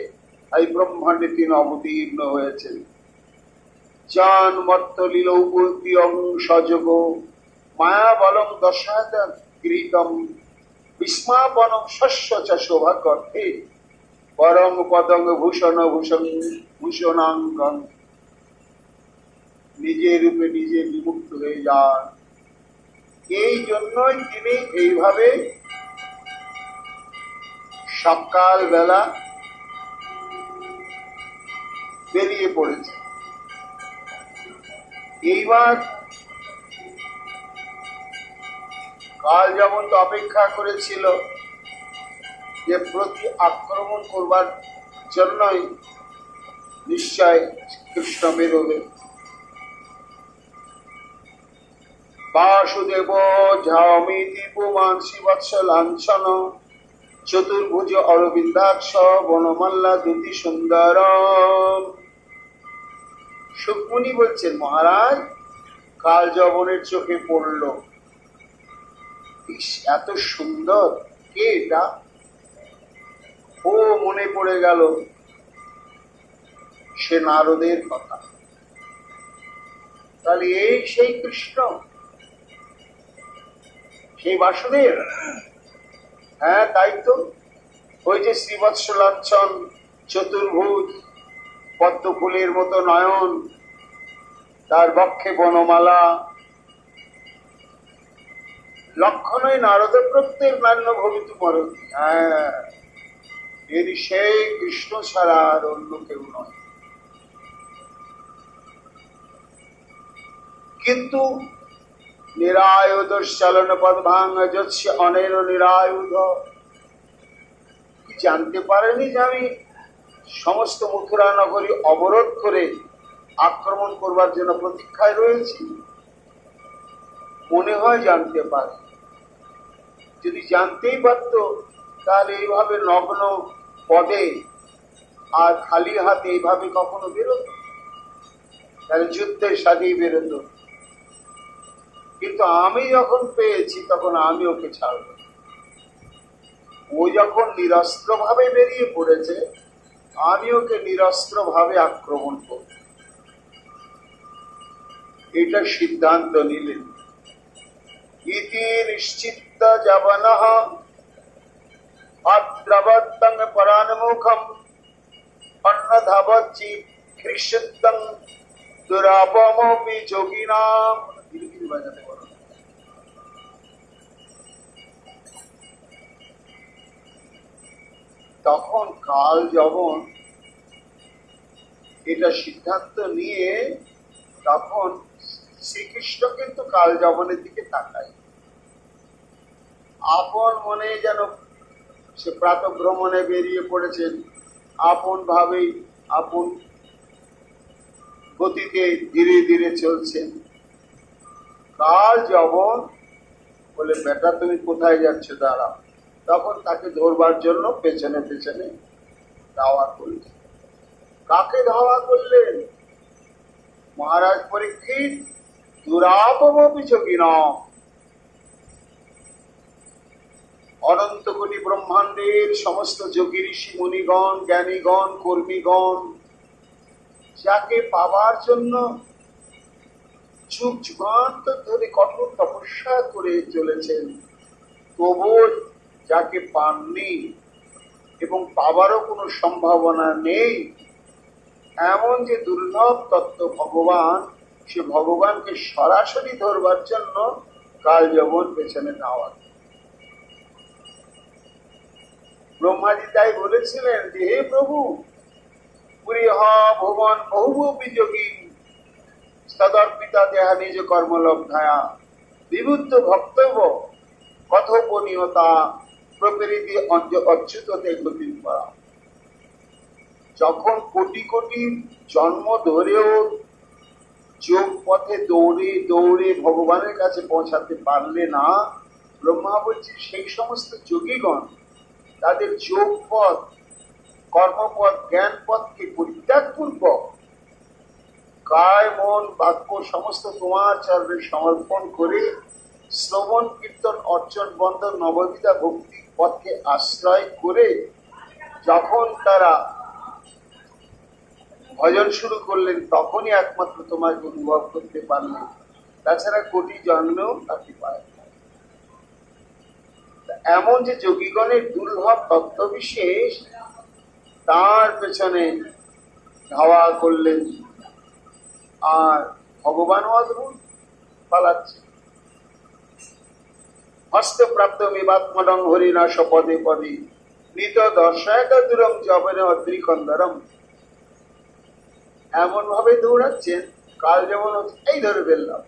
এই ব্রহ্মাণ্ডে তিনি অবতীর্ণ হয়েছেন। জান মত্ত লীলৌপূর্তিয়ং সযোগ মায়া বলং দশাত গৃহীতম বিস্মাপনং শস্য চ শোভাকর্থে পরং পদং ভূষণ ভূষণাঙ্গন। নিজের রূপে নিজে বিমুক্ত হয়ে যান। এই জন্যই তিনি এইভাবে সকাল বেলা বেরিয়ে পড়েছেন। এইবার কাল যেমন তো অপেক্ষা করেছিল যে প্রতি আক্রমণ করবার জন্যই নিশ্চয় কৃষ্ণ বেরোবে। বাসুদেব ঝামিতি পুমান শ্রীবৎস লাঞ্ছন চতুর্ভুজ অরবিন্দাক্ষ বনমাল্লা দুতি সুন্দর। সুকমণি বলছেন, মহারাজ কাল যবনের চোখে পড়ল, এত সুন্দর, কে এটা? ও মনে পড়ে গেল সে নারদের কথা। তাহলে এই সেই কৃষ্ণ, সেই বাসুদেব। হ্যাঁ তাই তো, ওই যে শ্রীবৎস লাঞ্ছন, চতুর্ভুজ, পদ্ম ফুলের মতো নয়ন, তার বক্ষে বনমালা, লক্ষণই নারদ প্রত্যেক নান্য ভবিতু মরতি। হ্যাঁ, এর সেই কৃষ্ণ ছাড়া আর অন্য কেউ নয়। কিন্তু নিরায়ুধশ্চলন পদভাঙ যস্য অনেন নিরায়ুধ, জানতে পারেনি যে আমি সমস্ত মথুরা নগরী অবরোধ করে আক্রমণ করবার জন্য প্রতীক্ষায় রয়েছি? মনে হয় জানতে পারে। যদি জানতেই পারত তাহলে এইভাবে নগ্ন পদে আর খালি হাতে এইভাবে কখনো বেরোত? তাহলে যুদ্ধে সাজিয়ে বেরোত। কিন্তু আমি যখন পেয়েছি তখন আমি ওকে ছাড়ব। ও যখন নিরস্ত্র ভাবে বেরিয়ে পড়েছে, আমি ওকে নিরস্ত্র ভাবে আক্রমণ করব, এটা সিদ্ধান্ত নিলেন। ইতি নিশ্চিত জবনঃ আদ্রবত্তং পরান্মুখম অন্নধাবচ্চি খ্রিষ্যত্তং দুরাপমপি যোগিনাম। বাজাতে পারো। তখন কাল যবন এটা সিদ্ধান্ত নিয়ে তখন শ্রীকৃষ্ণ কিন্তু কাল যবনের দিকে তাকায়। আপন মনে যেন সে প্রাত ভ্রমণে বেরিয়ে পড়েছেন, আপন ভাবেই আপন গতিতে ধীরে ধীরে চলছেন। কাল যবন বলে, বেটা তুমি কোথায় যাচ্ছ, দাঁড়াও। তখন তাকে ধরবার জন্য পেছনে পেছনে ধাওয়া করলেন। কাকে ধাওয়া করলেন? মহারাজ পরীক্ষিত দুরাপমপি যোগিনাম, অনন্ত কোটি ব্রহ্মাণ্ডের সমস্ত যোগী ঋষি মুনিগণ, জ্ঞানীগণ, কর্মীগণ, যাকে পাবার জন্য যুগ যুগান্তর ধরে কঠোর তপস্যা করে চলেছেন, তবুও যাকে পাননি এবং পাবারও কোনো সম্ভাবনা নেই, এমন যে দুর্লভ তত্ত্ব ভগবান, সে ভগবানকে সরাসরি ধরবার জন্য কাল যবন পেছনে ধাওয়া। ব্রহ্মাজি তাই বলেছিলেন যে, হে প্রভু, পুরীহ ভুবন বহুবপি যোগী তদর্পিতা দেহা নিজ কর্মলব্ধায়া বিবুদ্ধ ভক্তব্য কথোপনীয়তা প্রকৃতি অচ্যুততে গতি করা। যখন কোটি কোটি জন্ম ধরেও যোগ পথে দৌড়ে দৌড়ে ভগবানের কাছে পৌঁছাতে পারলে না, ব্রহ্মা বলছে সেই সমস্ত যোগীগণ তাদের যোগ পথ, কর্মপথ, জ্ঞান পথকে পরিত্যাগ পূর্বক কায় মন বাক্য সমস্ত তোমার চরণে সমর্পণ করে শ্রবণ কীর্তন অর্চন বন্ধন নববিধা ভক্তি পথকে আশ্রয় করে যখন তারা ভজন শুরু করলেন, তখনই একমাত্র তোমাকে অনুভব করতে পারলেন। তাছাড়া কোটি জন্মেও তাকে পায়। এমন যে যোগীগণের দুর্লভ তত্ত্ব বিশেষ, তার পেছনে ধাওয়া করলেন। আর ভগবান অদ্ভুত পালাচ্ছে। হস্তপ্রাপ্ত মেবাত্মডং হরিনাশ পদে পদে নিত দর্শায়ত দূরম জবনে অদ্রিকন্দরম। এমন ভাবে দৌড়াচ্ছেন, কাল যেমন এই ধরে ফেললাম,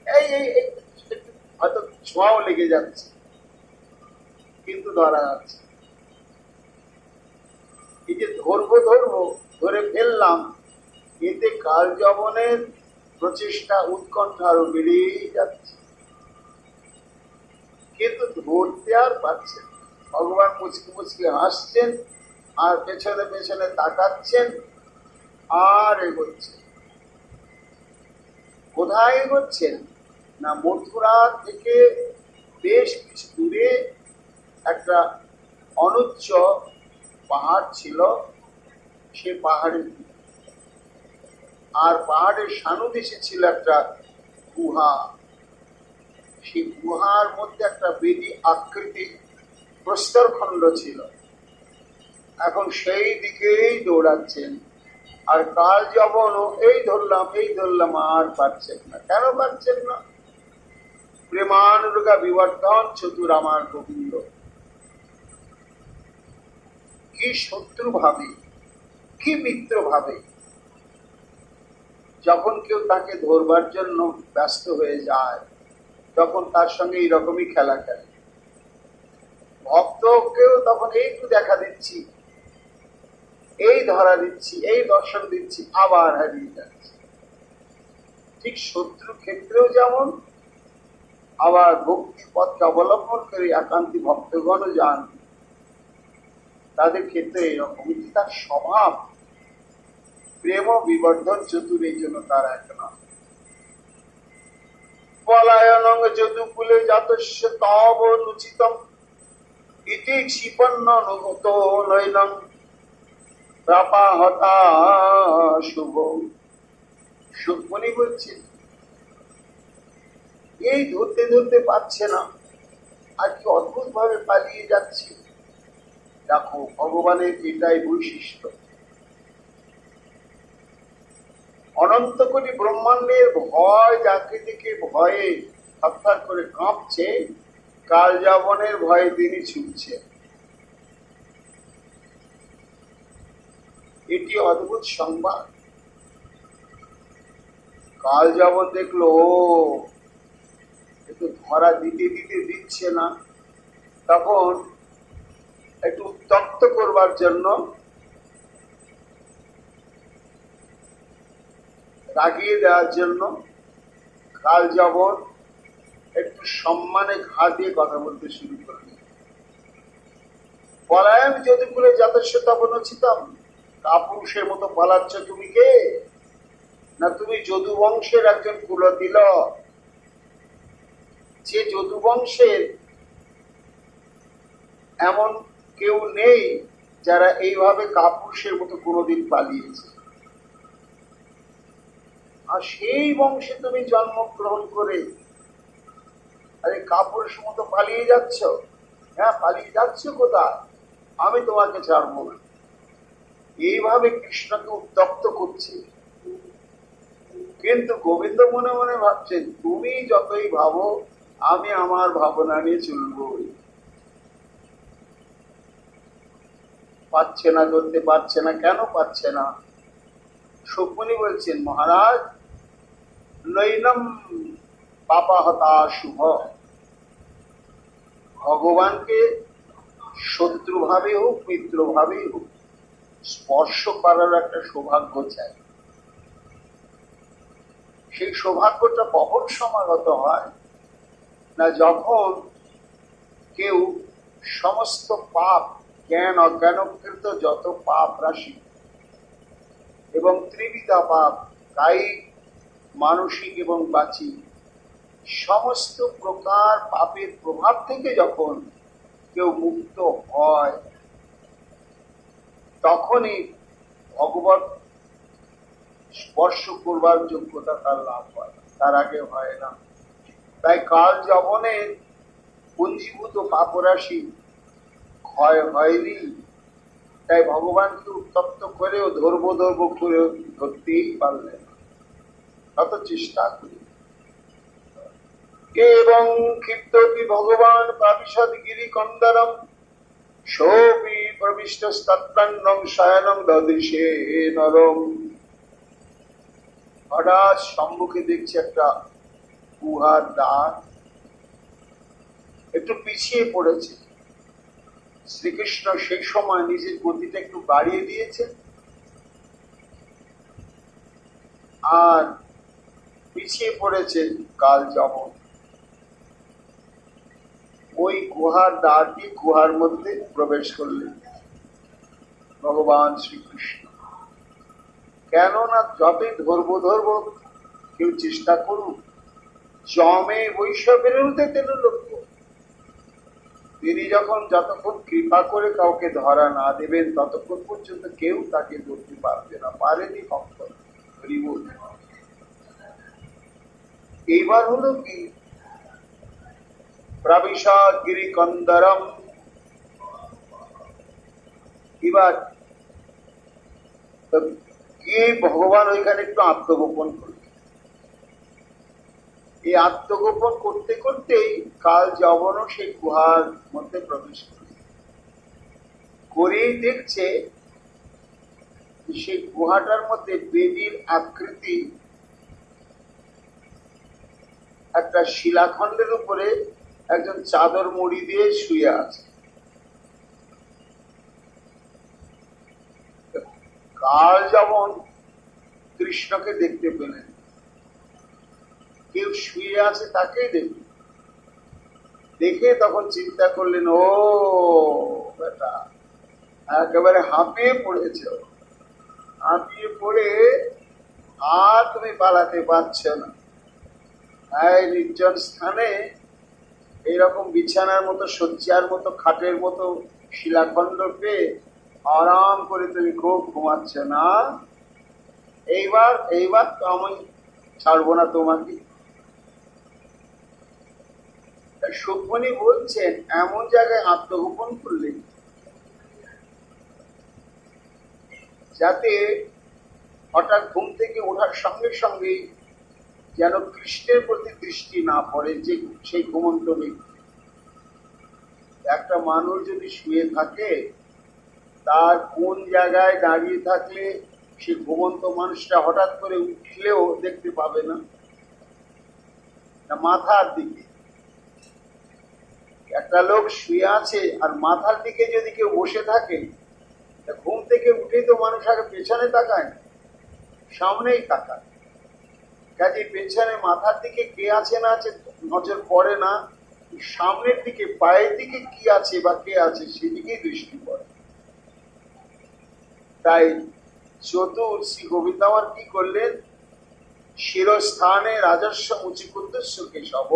এই হয়তো ছোঁয়াও লেগে যাচ্ছে, কিন্তু ধরা যাচ্ছে। এই যে ধরবো ধরে ফেললাম, এতে কাল যবনের প্রচেষ্টা উৎকণ্ঠা আরো বেড়েই যাচ্ছে, কিন্তু ধরতে আর পারছেন। ভগবান মুচকি মুচকি হাসছেন আর পেছনে পেছনে তাকাচ্ছেন আর এগোচ্ছেন। কোথায় এগোচ্ছেন না, মথুরা থেকে বেশ কিছু দূরে একটা অনুচ্চ পাহাড় ছিল, সে পাহাড়ের আর পাহাড়ের সানুদেশে ছিল একটা গুহা। সেই গুহার মধ্যে একটা বেদি আকৃতি প্রস্তরখণ্ড ছিল। এখন সেই দিকেই দৌড়াচ্ছেন। আর কাল যবনও এই ধরলাম আর পারছেন না। কেন পারছেন না? প্রেমানুরাগা বিবর্ধন চতুর আমার গোবিন্দ। কি শত্রু ভাবে, কি মিত্র ভাবে যখন কেউ তাকে ধরবার জন্য ব্যস্ত হয়ে যায় তখন তার সঙ্গে এইরকমই খেলা খেলে। ভক্তকেও তখন একটু দেখা দিচ্ছি, এই ধরা দিচ্ছি, এই দর্শন দিচ্ছি, আবার হারিয়ে যাচ্ছে। ঠিক শত্রু ক্ষেত্রেও যেমন, আবার ভক্তি পথকে অবলম্বন করে একান্তি ভক্তগণও যান, তাদের ক্ষেত্রে এরকমই তার স্বভাব। প্রেম বিবর্ধন চতুর, এই জন্য তার এক নাম। পলায়নং যদুকুলে জাতস্য তব লুচিতম ইতি ক্ষিপন্ন নুগত নৈনং প্রাপাহতা শুভ। সুকমণি বলছেন, এই ধরতে ধরতে পারছে না, আর কি অদ্ভুত ভাবে পালিয়ে যাচ্ছে। দেখো, ভগবানের এটাই বৈশিষ্ট্য। অনন্ত কোটি ব্রহ্মাণ্ডের ভয় যাকে দেখে ভয়ে থরথর করে কাঁপছে, কাল যাপনের ভয়ে তিনি ছুটছে। এটি অদ্ভুত সংবাদ। কাল যাপন দেখলো একটু ধরা দিতে দিতে দিচ্ছে না, তখন একটু উত্তপ্ত করবার জন্য, রাগিয়ে দেওয়ার জন্য কাল যাবন একটু সম্মানে ঘা দিয়ে কথা বলতে শুরু করলেন। পলায়ন যদুকুলে জাতস্য তব নচিতম, কাপুরুষের মতো পালাচ্ছ তুমি কে? না, তুমি যদু বংশের একজন কুলতিলক। যে যদু বংশের এমন কেউ নেই যারা এইভাবে কাপুরুষের মতো কোনোদিন পালিয়েছে, আর সেই বংশে তুমি জন্মগ্রহণ করে আরে কাপুরুষের মতো পালিয়ে যাচ্ছ। হ্যাঁ, পালিয়ে যাচ্ছ কোথায়? আমি তোমাকে ছাড়ব না। এইভাবে কৃষ্ণকে উত্তপ্ত করছে। কিন্তু গোবিন্দ মনে মনে ভাবছেন, তুমি যতই ভাবো আমি আমার ভাবনা নিয়ে চলবো। পাচ্ছে না, ধরতে পারছে না। কেন পাচ্ছে না? সুকমণি বলছেন, মহারাজ, নৈনম পাপাহতা শুভ। ভগবানকে শত্রু ভাবে হোক মিত্র ভাবেই হোক স্পর্শ করার একটা সৌভাগ্য চাই। সেই সৌভাগ্যটা কখন সমাগত হয় না, যখন কেউ সমস্ত পাপ, জ্ঞান অজ্ঞানকৃত যত পাপ রাশি এবং ত্রিবিধা পাপ, কায়িক, মানসিক এবং বাচিক, সমস্ত প্রকার পাপের প্রভাব থেকে যখন কেউ মুক্ত হয়, তখনই ভগবত স্পর্শ করবার যোগ্যতা তার লাভ হয়, তার আগে হয় না। তাই কাল যবনের পুঞ্জীভূত পাপরাশি ক্ষয় হয়নি। তাই ভগবানকে উত্তপ্ত করেও ধরবো করেও ধরতেই পারলেন না, তত চেষ্টা করি। এবং ক্ষিপ্তপি ভগবান প্রাবিশদ গিরি কন্দরম সোপি প্রবিষ্টস্তৎপ্রান্নং শয়নং দদৃশে নরম। হঠাৎ সম্মুখে দেখছে একটা গুহার দ্বার, একটু পিছিয়ে পড়েছে। শ্রীকৃষ্ণ সেই সময় নিজের গতিটা একটু বাড়িয়ে দিয়েছে, আর পিছিয়ে পড়েছে কাল যবন। ওই গুহার দ্বার দিয়ে গুহার মধ্যে প্রবেশ করলেন ভগবান শ্রীকৃষ্ণ। কেননা যতই ধরবো কেউ চেষ্টা করুক, জমে বৈষ্ণবের তেন লক্ষ্য। তিনি যতক্ষণ কৃপা করে কাউকে ধরা না দেবেন, ততক্ষণ পর্যন্ত কেউ তাকে ধরতে পারবে না, পারেনি কখনো। এইবার হলো কি, প্রবিশদ গিরি কন্দরম। এবার গিয়ে ভগবান ওইখানে একটু আত্মগোপন করলেন। এই আত্মগোপন করতে করতেই কাল যবনও সেই গুহার মধ্যে প্রবেশ করেই দেখছে সেই গুহাটার মধ্যে বেদির আকৃতি একটা শিলাখণ্ডের উপরে একজন চাদর মুড়ি দিয়ে শুয়ে আছে। কাল যেমন কৃষ্ণকে দেখতে পেলেন, কেউ শুয়ে আছে তাকেই দেখলেন, দেখে তখন চিন্তা করলেন, ও বেটা একেবারে হাঁপিয়ে পড়েছ, হাঁপিয়ে পড়ে আর তুমি পালাতে পারছ না। এই নির্জন স্থানে এইরকম বিছানার মতো, শয্যার মতো, খাটের মতো শিলাখণ্ড পেয়ে আরাম করে তুমি খুব ঘুমাচ্ছ না। এইবার তো আমি ছাড়বো না তোমাকে। সুখমণি বলছেন, এমন জায়গায় আত্মগোপন করলে যাতে হঠাৎ ঘুম থেকে ওঠার সঙ্গে সঙ্গে যেন কৃষ্ণের প্রতি দৃষ্টি না পড়ে, যে সেই ঘুমন্ত ব্যক্তি। একটা মানুষ যদি শুয়ে থাকে, তার কোন জায়গায় দাঁড়িয়ে থাকলে সে ঘুমন্ত মানুষটা হঠাৎ করে উঠলেও দেখতে পাবে না, মাথার দিকে। একটা লোক শুয়ে আছে আর মাথার দিকে যদি কেউ বসে থাকে, ঘুম থেকে উঠেই তো মানুষ আগে পেছনে তাকায়, সামনেই তাকায়। কাজে পেছনে মাথার দিকে কে আছে না আছে নজর পড়ে না, সামনের দিকে পায়ের দিকে কি আছে বা কে আছে সেদিকেই দৃষ্টি পড়ে। তাই চতুর শ্রী গোবিন্দ আমার কি করলেন, শিরস্থানে রাজস্ব মুচিকুদ্দস্য কেশব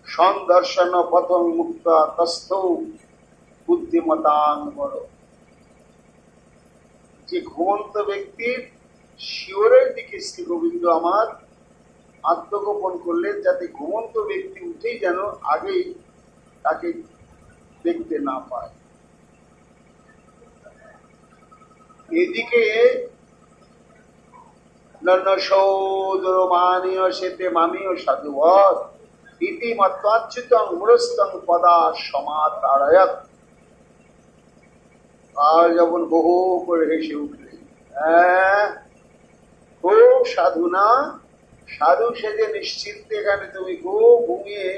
সন্দর্শন পথং মুক্ত তস্থ বুদ্ধিমতাং বড়। যে ঘুমন্ত ব্যক্তির শিওরের দিকে শ্রী গোবিন্দ আমার আত্মগোপন করলেন, যাতে ঘুমন্ত ব্যক্তি উঠেই যেন আগেই তাকে দেখতে না পায়। এদিকে নন্নসৌদরমানীয় সেতে মামীয় সাধুবৎ ইতিমত্বাচ্যুতং মূঢ়স্তং পদা সমাতারয়ৎ। আর যখন বহু করে হেসে উঠলেন, খুব সাধু না, সাধু সেজে নিশ্চিন্তে এখানে তুমি খুব ঘুমিয়ে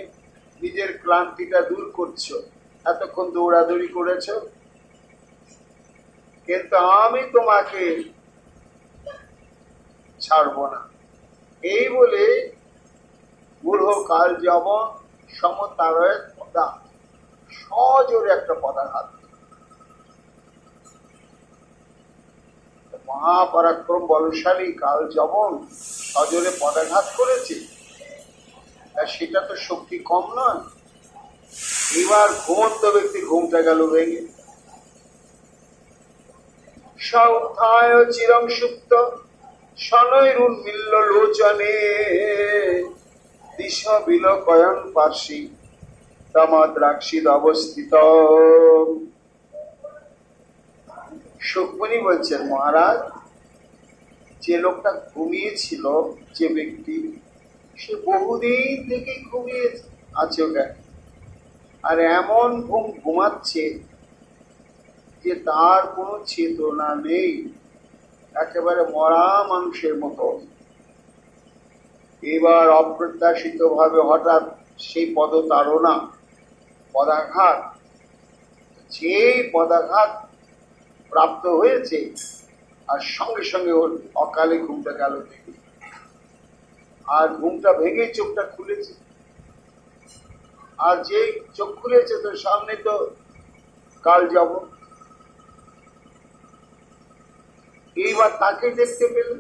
নিজের ক্লান্তিটা দূর করছো, এতক্ষণ দৌড়াদৌড়ি করেছ, কিন্তু আমি তোমাকে ছাড়ব না। এই বলে মূঢ় কাল যবন সমতারয় পদা, সজোরে একটা পদাঘাত, মহাপরাক্রম বলশালী কাল যবন সজোরে পদাঘাত করেছে, সেটা তো শক্তি কম নয়। এবার ঘুমন্ত ব্যক্তির ঘুমটা গেল ভেঙে। সউত্থায় চিরং সুপ্ত শনৈরুন্মিল্ল লোচনে দিশ বিলোকয়ন পার্শ্বী তমদ্রাক্ষিদ অবস্থিত। সুখমণি বলছেন, মহারাজ, যে লোকটা ঘুমিয়েছিল, যে ব্যক্তি, সে বহুদিন থেকে ঘুমিয়ে আছে ওখানে, আর এমন ঘুমাচ্ছে যে তার কোনো চেতনা নেই, একেবারে মরা মানুষের মতো। এবার অপ্রত্যাশিত ভাবে হঠাৎ সেই পদতাড়না, পদাঘাত, যে পদাঘাত প্রাপ্ত হয়েছে, আর সঙ্গে সঙ্গে ওর অকালে ঘুমটা গেল ভেঙে। আর ঘুমটা ভেঙে চোখটা খুলেছে, আর যে চোখ খুলেছে তো সামনে তো কাল যাব। এইবার তাকে দেখতে পেল,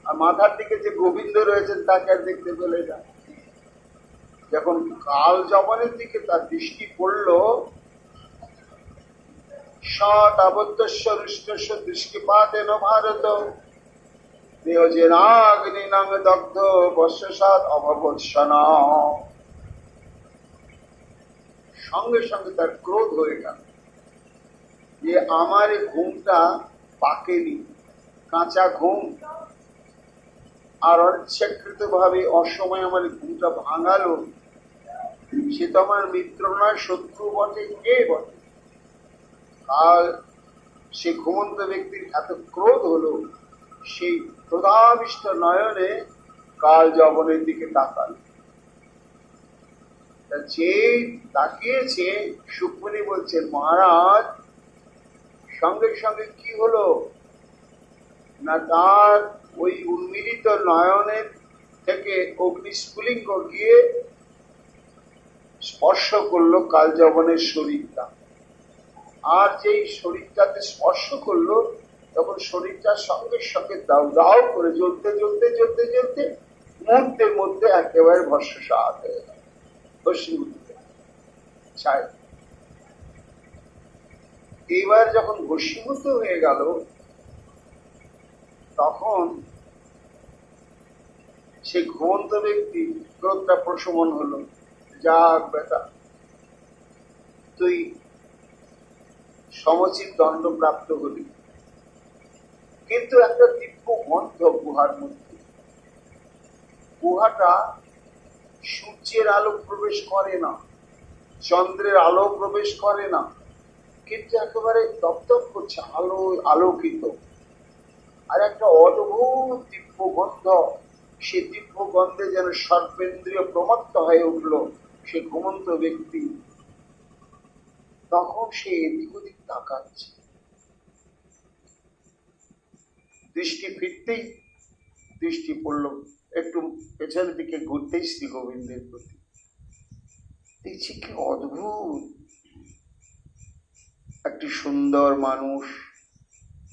আর মাথার দিকে যে গোবিন্দ রয়েছেন তাকে আর দেখতে পেলে না। যখন কাল যবনের দিকে তার দৃষ্টি পড়ল, সৎ আবদ্ধস্য রুষ্টস্য দৃষ্টিপাতেন ভারত দেহজেনাগ্নি নাম দগ্ধ বর্ষসাত অভবৎসন। সঙ্গে সঙ্গে তার ক্রোধ হয়ে গেল যে আমার এই ঘুমটা পাকেনি, কাঁচা ঘুম, আর অনিচ্ছাকৃত ভাবে অসময় আমার ঘুমটা ভাঙালো, সে তো আমার মিত্র নয়, শত্রু বটে, কে বটে। আর সে ঘুমন্ত ব্যক্তির এত ক্রোধ হলো, সেই ক্রোধাবিষ্ট নয়নে কাল যবনের দিকে তাকাল। যে তাকিয়েছে সুকমণি বলছেন, মহারাজ সঙ্গে সঙ্গে কি হলো না, তার ওই উন্মিলিত নয়নের থেকে অগ্নিস্ফুলিঙ্গ গিয়ে স্পর্শ করলো কালযবনের শরীরটা। আর যেই শরীরটাতে স্পর্শ করলো তখন শরীরটার সঙ্গে সঙ্গে দাউ দাউ করে জ্বলতে জ্বলতে জ্বলতে জ্বলতে মুহূর্তের মধ্যে একেবারে ভস্মসাৎ হয়ে গেল, ভস্মীভূত ছাই। এইবার যখন ভস্মীভূত হয়ে গেল তখন সে ঘুমন্ত ব্যক্তি ক্রোধটা প্রশমন হলো, যাক বেটা তুই সমচিত দণ্ড প্রাপ্ত হলি। কিন্তু একটা দিব্য গন্ধ গুহার মধ্যে, গুহাটা সূর্যের আলো প্রবেশ করে না, চন্দ্রের আলো প্রবেশ করে না, কিন্তু একেবারে দপদপ করছে, আলো আলোকিত। আর একটা অদ্ভুত দিব্য গন্ধ, সে দিব্য গন্ধে যেন সর্বেন্দ্রিয় প্রমত্ত হয়ে উঠল সে ঘুমন্ত ব্যক্তি। তখন সে এদিক ওদিক তাকাচ্ছে, দৃষ্টি ফিরতেই দৃষ্টি পড়ল একটু পেছনের দিকে, ঘুরতেই শ্রী গোবিন্দের প্রতি। দেখছি কি অদ্ভুত, একটি সুন্দর মানুষ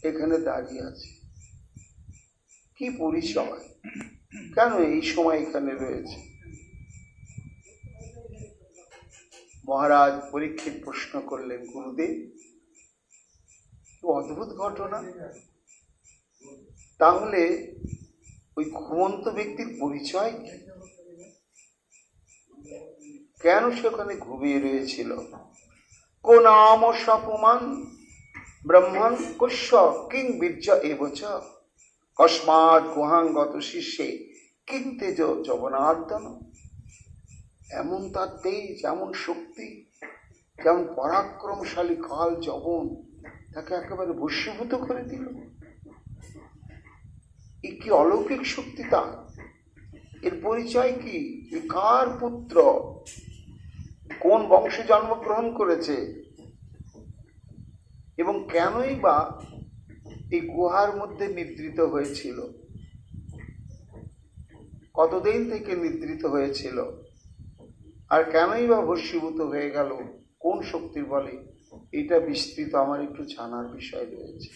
এখানে দাঁড়িয়ে আছে। কি পরিচয়, কেন এই সময় এখানে রয়েছে? মহারাজ পরীক্ষিত প্রশ্ন করলেন, গুরুদেব অদ্ভুত ঘটনা, তাহলে ওই ঘুমন্ত ব্যক্তির পরিচয় কি? কেন সেখানে ঘুমিয়ে রয়েছিল? কোন নাম সপমান ব্রহ্মণ কুষ্য কিং বীর্য এবচ কস্মাৎ গুহাঙ্গত শিষ্যে কিং তেজ যবনার্দন। এমন তার তেজ, এমন শক্তি, যেমন পরাক্রমশালী কাল যবন তাকে একেবারে ভস্মীভূত করে দিল। এ কি অলৌকিক শক্তি তার? এর পরিচয় কি? এ কার পুত্র? কোন বংশে জন্মগ্রহণ করেছে? এবং কেনই বা এই গুহার মধ্যে নিদ্রিত হয়েছিল? কতদিন থেকে নিদ্রিত হয়েছিল? আর কেনই বা ভস্মীভূত হয়ে গেল? কোন শক্তির বলে? এটা বিস্তৃত আমার একটু জানার বিষয় রয়েছে।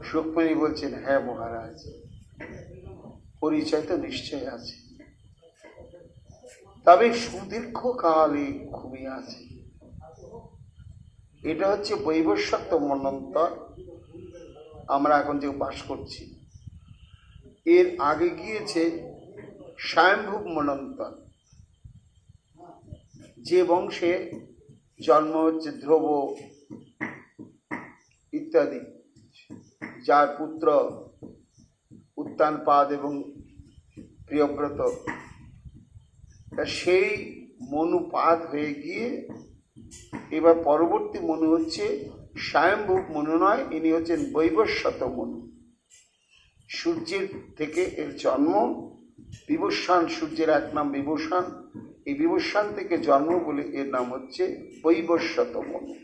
সুকমণি বলছেন, হ্যাঁ মহারাজ, পরিচয় তো নিশ্চয় আছে, তবে সুদীর্ঘ কালে ঘুমিয়ে আছে। এটা হচ্ছে বৈবস্বত মন্বন্তর, আমরা এখন যে বাস করছি। এর আগে গিয়েছে স্বয়ম্ভুব মন্বন্তর, যে বংশে জন্ম হচ্ছে ধ্রুব ইত্যাদি, যার পুত্র উত্তানপাদ এবং প্রিয়ব্রত, সেই মনুপাদ হয়ে গিয়ে এবার পরবর্তী মনু হচ্ছে স্বয়ম্ভুব মনু নয়, ইনি হচ্ছেন বৈবস্বত মনু। সূর্যের থেকে এর জন্ম, বিবস্বান, সূর্যের এক নাম বিবস্বান, এই বিবস্বান থেকে জন্ম বলে এর নাম হচ্ছে বৈবস্বত মনু।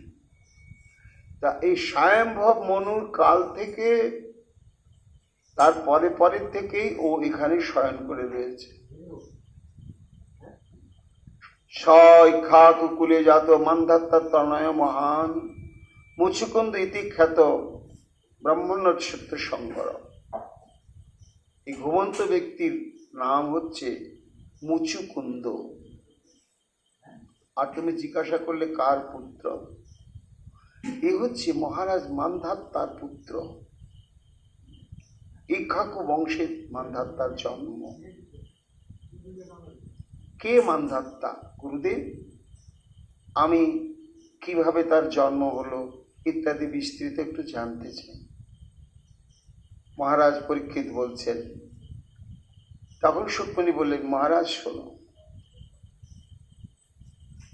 তা এই স্বয়ম্ভব মনুর কাল থেকে, তার পরে পরের থেকেই ও এখানে শয়ন করে রয়েছে। কুকুলে জাত মান্ধাত্তা তনয় মহান মুচুকুন্দ ইতি খ্যাত ব্রাহ্মণ্যসত্য সংবর। এই ঘুমন্ত ব্যক্তির নাম হচ্ছে মুচুকুন্দ। আর তুমি জিজ্ঞাসা করলে কার পুত্র? এ হচ্ছে মহারাজ মান্ধাত্তার পুত্র। ইক্ষ্বাকু বংশের মান্ধাত্তার জন্ম। কে মান্ধাত্তা? গুরুদেব, আমি কিভাবে তার জন্ম হলো ইত্যাদি বিস্তৃত একটু জানতে চাই। মহারাজ পরীক্ষিত বলছেন। তখন সুকমণি বললেন, মহারাজ শোনো,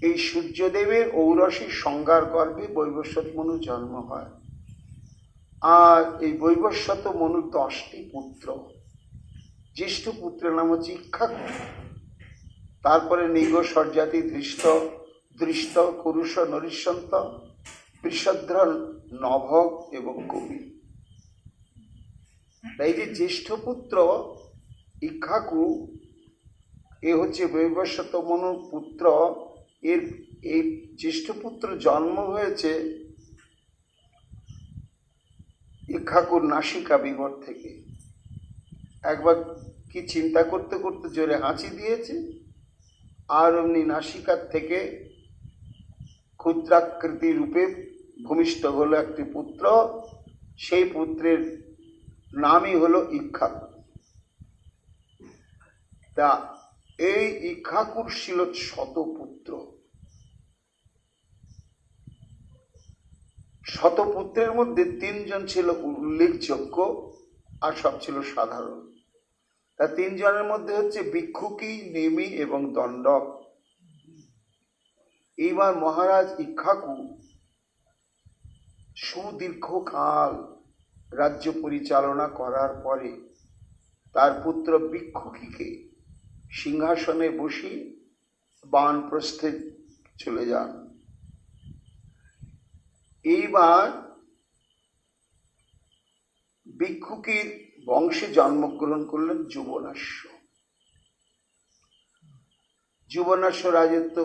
এই সূর্যদেবের ঔরসী সংজ্ঞার গর্ভে বৈবস্বত মনুর জন্ম হয়। আর এই বৈবস্বত মনুর 10টি পুত্র। জ্যেষ্ঠ পুত্রের নাম হচ্ছে ইক্ষ্বাকু, তারপরে নিগ সর্জাতি দৃষ্ট দৃষ্ট কুরুষ নরিষ্যন্ত বৃষধ্র নভগ এবং কবি। এই যে জ্যেষ্ঠ পুত্র ইক্ষ্বাকু, এ হচ্ছে বৈবস্বত মনুর পুত্র। এর এই জ্যেষ্ঠ পুত্র জন্ম হয়েছে ইক্ষ্বাকুর নাসিকা বিবর থেকে। একবার কি চিন্তা করতে করতে জোরে হাঁচি দিয়েছে, আর অমনি নাসিকার থেকে ক্ষুদ্রাকৃতি রূপে ভূমিষ্ঠ হলো একটি পুত্র। সেই পুত্রের নামই হলো ইক্ষ্বাকু। তা এই ইক্ষ্বাকুর ছিল শতপুত্র। শতপুত্রের মধ্যে 3 জন ছিল উল্লেখযোগ্য, আর সব ছিল সাধারণ। তা 3 জনের মধ্যে হচ্ছে ভিক্ষুকী, নেমি এবং দণ্ডক। এইবার মহারাজ ইক্ষ্বাকু সুদীর্ঘকাল রাজ্য পরিচালনা করার পরে তার পুত্র ভিক্ষুকীকে সিংহাসনে বসিয়ে বানপ্রস্থে চলে যান। এইবার ভিক্ষুকীর বংশে জন্মগ্রহণ করলেন যুবনাশ্য। যুবনাশ্য রাজত্ব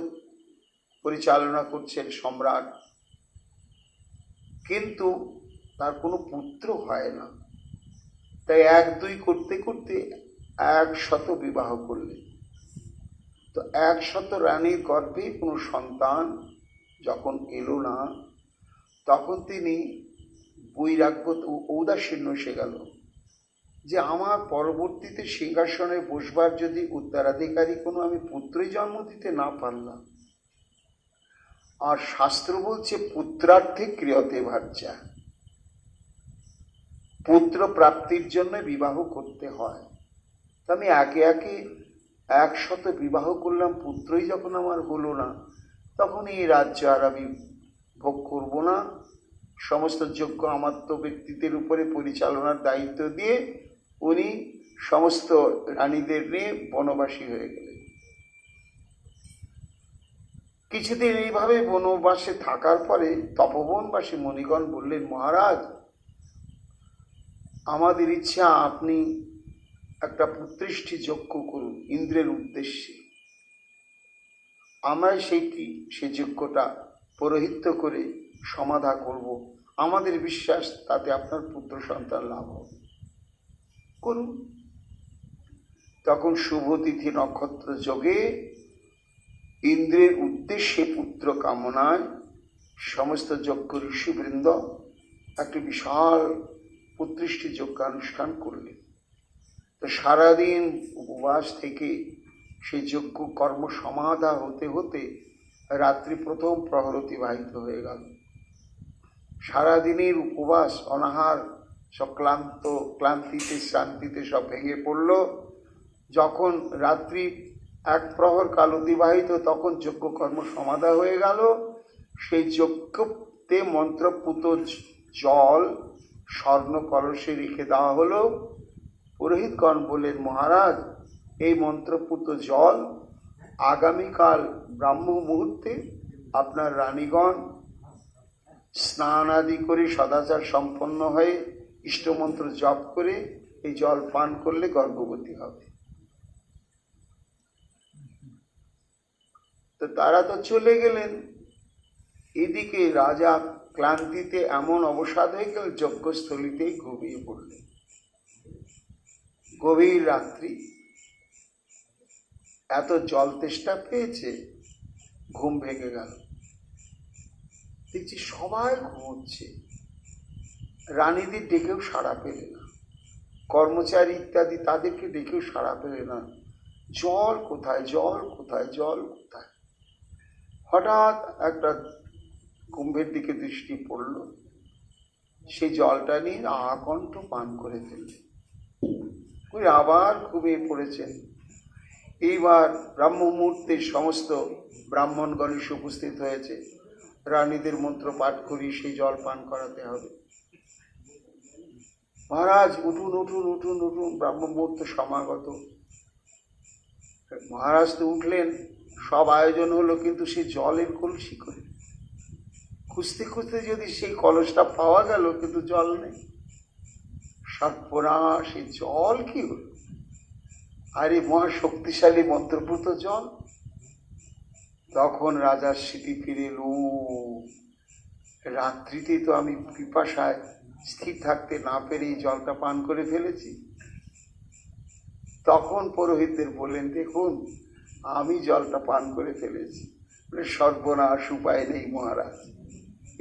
পরিচালনা করছেন সম্রাট, কিন্তু তার কোনো পুত্র হয় না। তাই 1-2 করতে করতে 100 বিবাহ করলেন। তো 100 রানীর গর্ভে কোনো সন্তান যখন এলো না, তখন তিনি বৈরাগ্য ঔদাসীন্য এসে গেল যে আমার পরবর্তীতে সিংহাসনে বসবার যদি উত্তরাধিকারী কোনো আমি পুত্রই জন্ম দিতে না পারলাম। আর শাস্ত্র বলছে পুত্রার্থে ক্রিয়তে ভার্যা, পুত্র প্রাপ্তির জন্য বিবাহ করতে হয়। তো আমি একে একে 100 বিবাহ করলাম, পুত্রই যখন আমার হলো না, তখন এই রাজ্য আর আমি ভোগ করব না। সমস্ত যোগ্য আমাত্য ব্যক্তিদের উপরে পরিচালনার দায়িত্ব দিয়ে উনি সমস্ত রানীদের নিয়ে বনবাসী হয়ে গেলেন। কিছুদিন এইভাবে বনবাসে থাকার পরে তপবনবাসী মণিগণ বললেন, মহারাজ, আমাদের ইচ্ছা আপনি একটা পুত্রেষ্টি যজ্ঞ করুন ইন্দ্রের উদ্দেশ্যে। আমরা সেই যজ্ঞটা পৌরোহিত্য করে সমাধা করব। আমাদের বিশ্বাস তাতে আপনার পুত্র সন্তান লাভ হবে, করুন। তখন শুভ তিথি নক্ষত্র যোগে ইন্দ্রের উদ্দেশ্যে পুত্র কামনায় সমস্ত যজ্ঞ ঋষিবৃন্দ একটি বিশাল পুত্রেষ্টি যজ্ঞানুষ্ঠান করলেন। তো সারাদিন উপবাস থেকে সেই যজ্ঞ কর্ম সমাধা হতে হতে রাত্রি প্রথম প্রহর অতিবাহিত হয়ে গেল। সারাদিনের উপবাস অনাহার সব ক্লান্তিতে শ্রান্তিতে সব ভেঙে পড়ল। যখন রাত্রি 1 প্রহর কাল অতিবাহিত, তখন যজ্ঞ কর্ম সমাধা হয়ে গেল। সেই যজ্ঞতে মন্ত্রপুত জল স্বর্ণ কলসে রেখে দেওয়া হলো। পুরোহিতগণ বলেন, মহারাজ, এই মন্ত্রপুত জল আগামীকাল ব্রাহ্ম মুহূর্তে আপনার রানীগণ স্নান আদি করে সদাচার সম্পন্ন হয়ে ইষ্টমন্ত্র জপ করে এই জল পান করলে গর্ভবতী হবে। তো তারা তো চলে গেলেন। এদিকে রাজা ক্লান্তিতে এমন অবসাদ হয়ে গেল, যজ্ঞস্থলীতেই ঘুমিয়ে পড়লেন। গভীর রাত্রি, এত জল তেষ্টা পেয়েছে, ঘুম ভেঙে গেল। দেখছি সবাই ঘুমোচ্ছে, রানীদের ডেকেও সাড়া পেলে না, কর্মচারী ইত্যাদি তাদেরকে ডেকেও সাড়া পেলে না। জল কোথায়, জল কোথায়, জল কোথায়? হঠাৎ একটা কুম্ভের দিকে দৃষ্টি পড়ল, সেই জলটা নিয়ে আকণ্ঠ পান করে ফেললেন। আবার ঘুমিয়ে পড়েছেন। এইবার ব্রাহ্ম মুহূর্তে সমস্ত ব্রাহ্মণগণ উপস্থিত হয়েছে। রানীদের মন্ত্র পাঠ করি সেই জল পান করাতে হবে। মহারাজ, উঠুন উঠুন উঠুন উঠুন, ব্রাহ্ম মুহূর্ত সমাগত। মহারাজ তো উঠলেন, সব আয়োজন হলো, কিন্তু সে জলের কলসি করে খুঁজতে খুঁজতে যদি সেই কলসটা পাওয়া গেল, কিন্তু জল নেই। সর্বনাশ, সে জল কি হলো? আরে মহা শক্তিশালী মন্ত্রপুত জল। তখন রাজার স্মৃতি ফিরে এলো, রাত্রিতে তো আমি পিপাসায় স্থির থাকতে না পেরে জলটা পান করে ফেলেছি। তখন পুরোহিতদের বললেন, দেখুন আমি জলটা পান করে ফেলেছি। সর্বনাশ, উপায় নেই মহারাজ,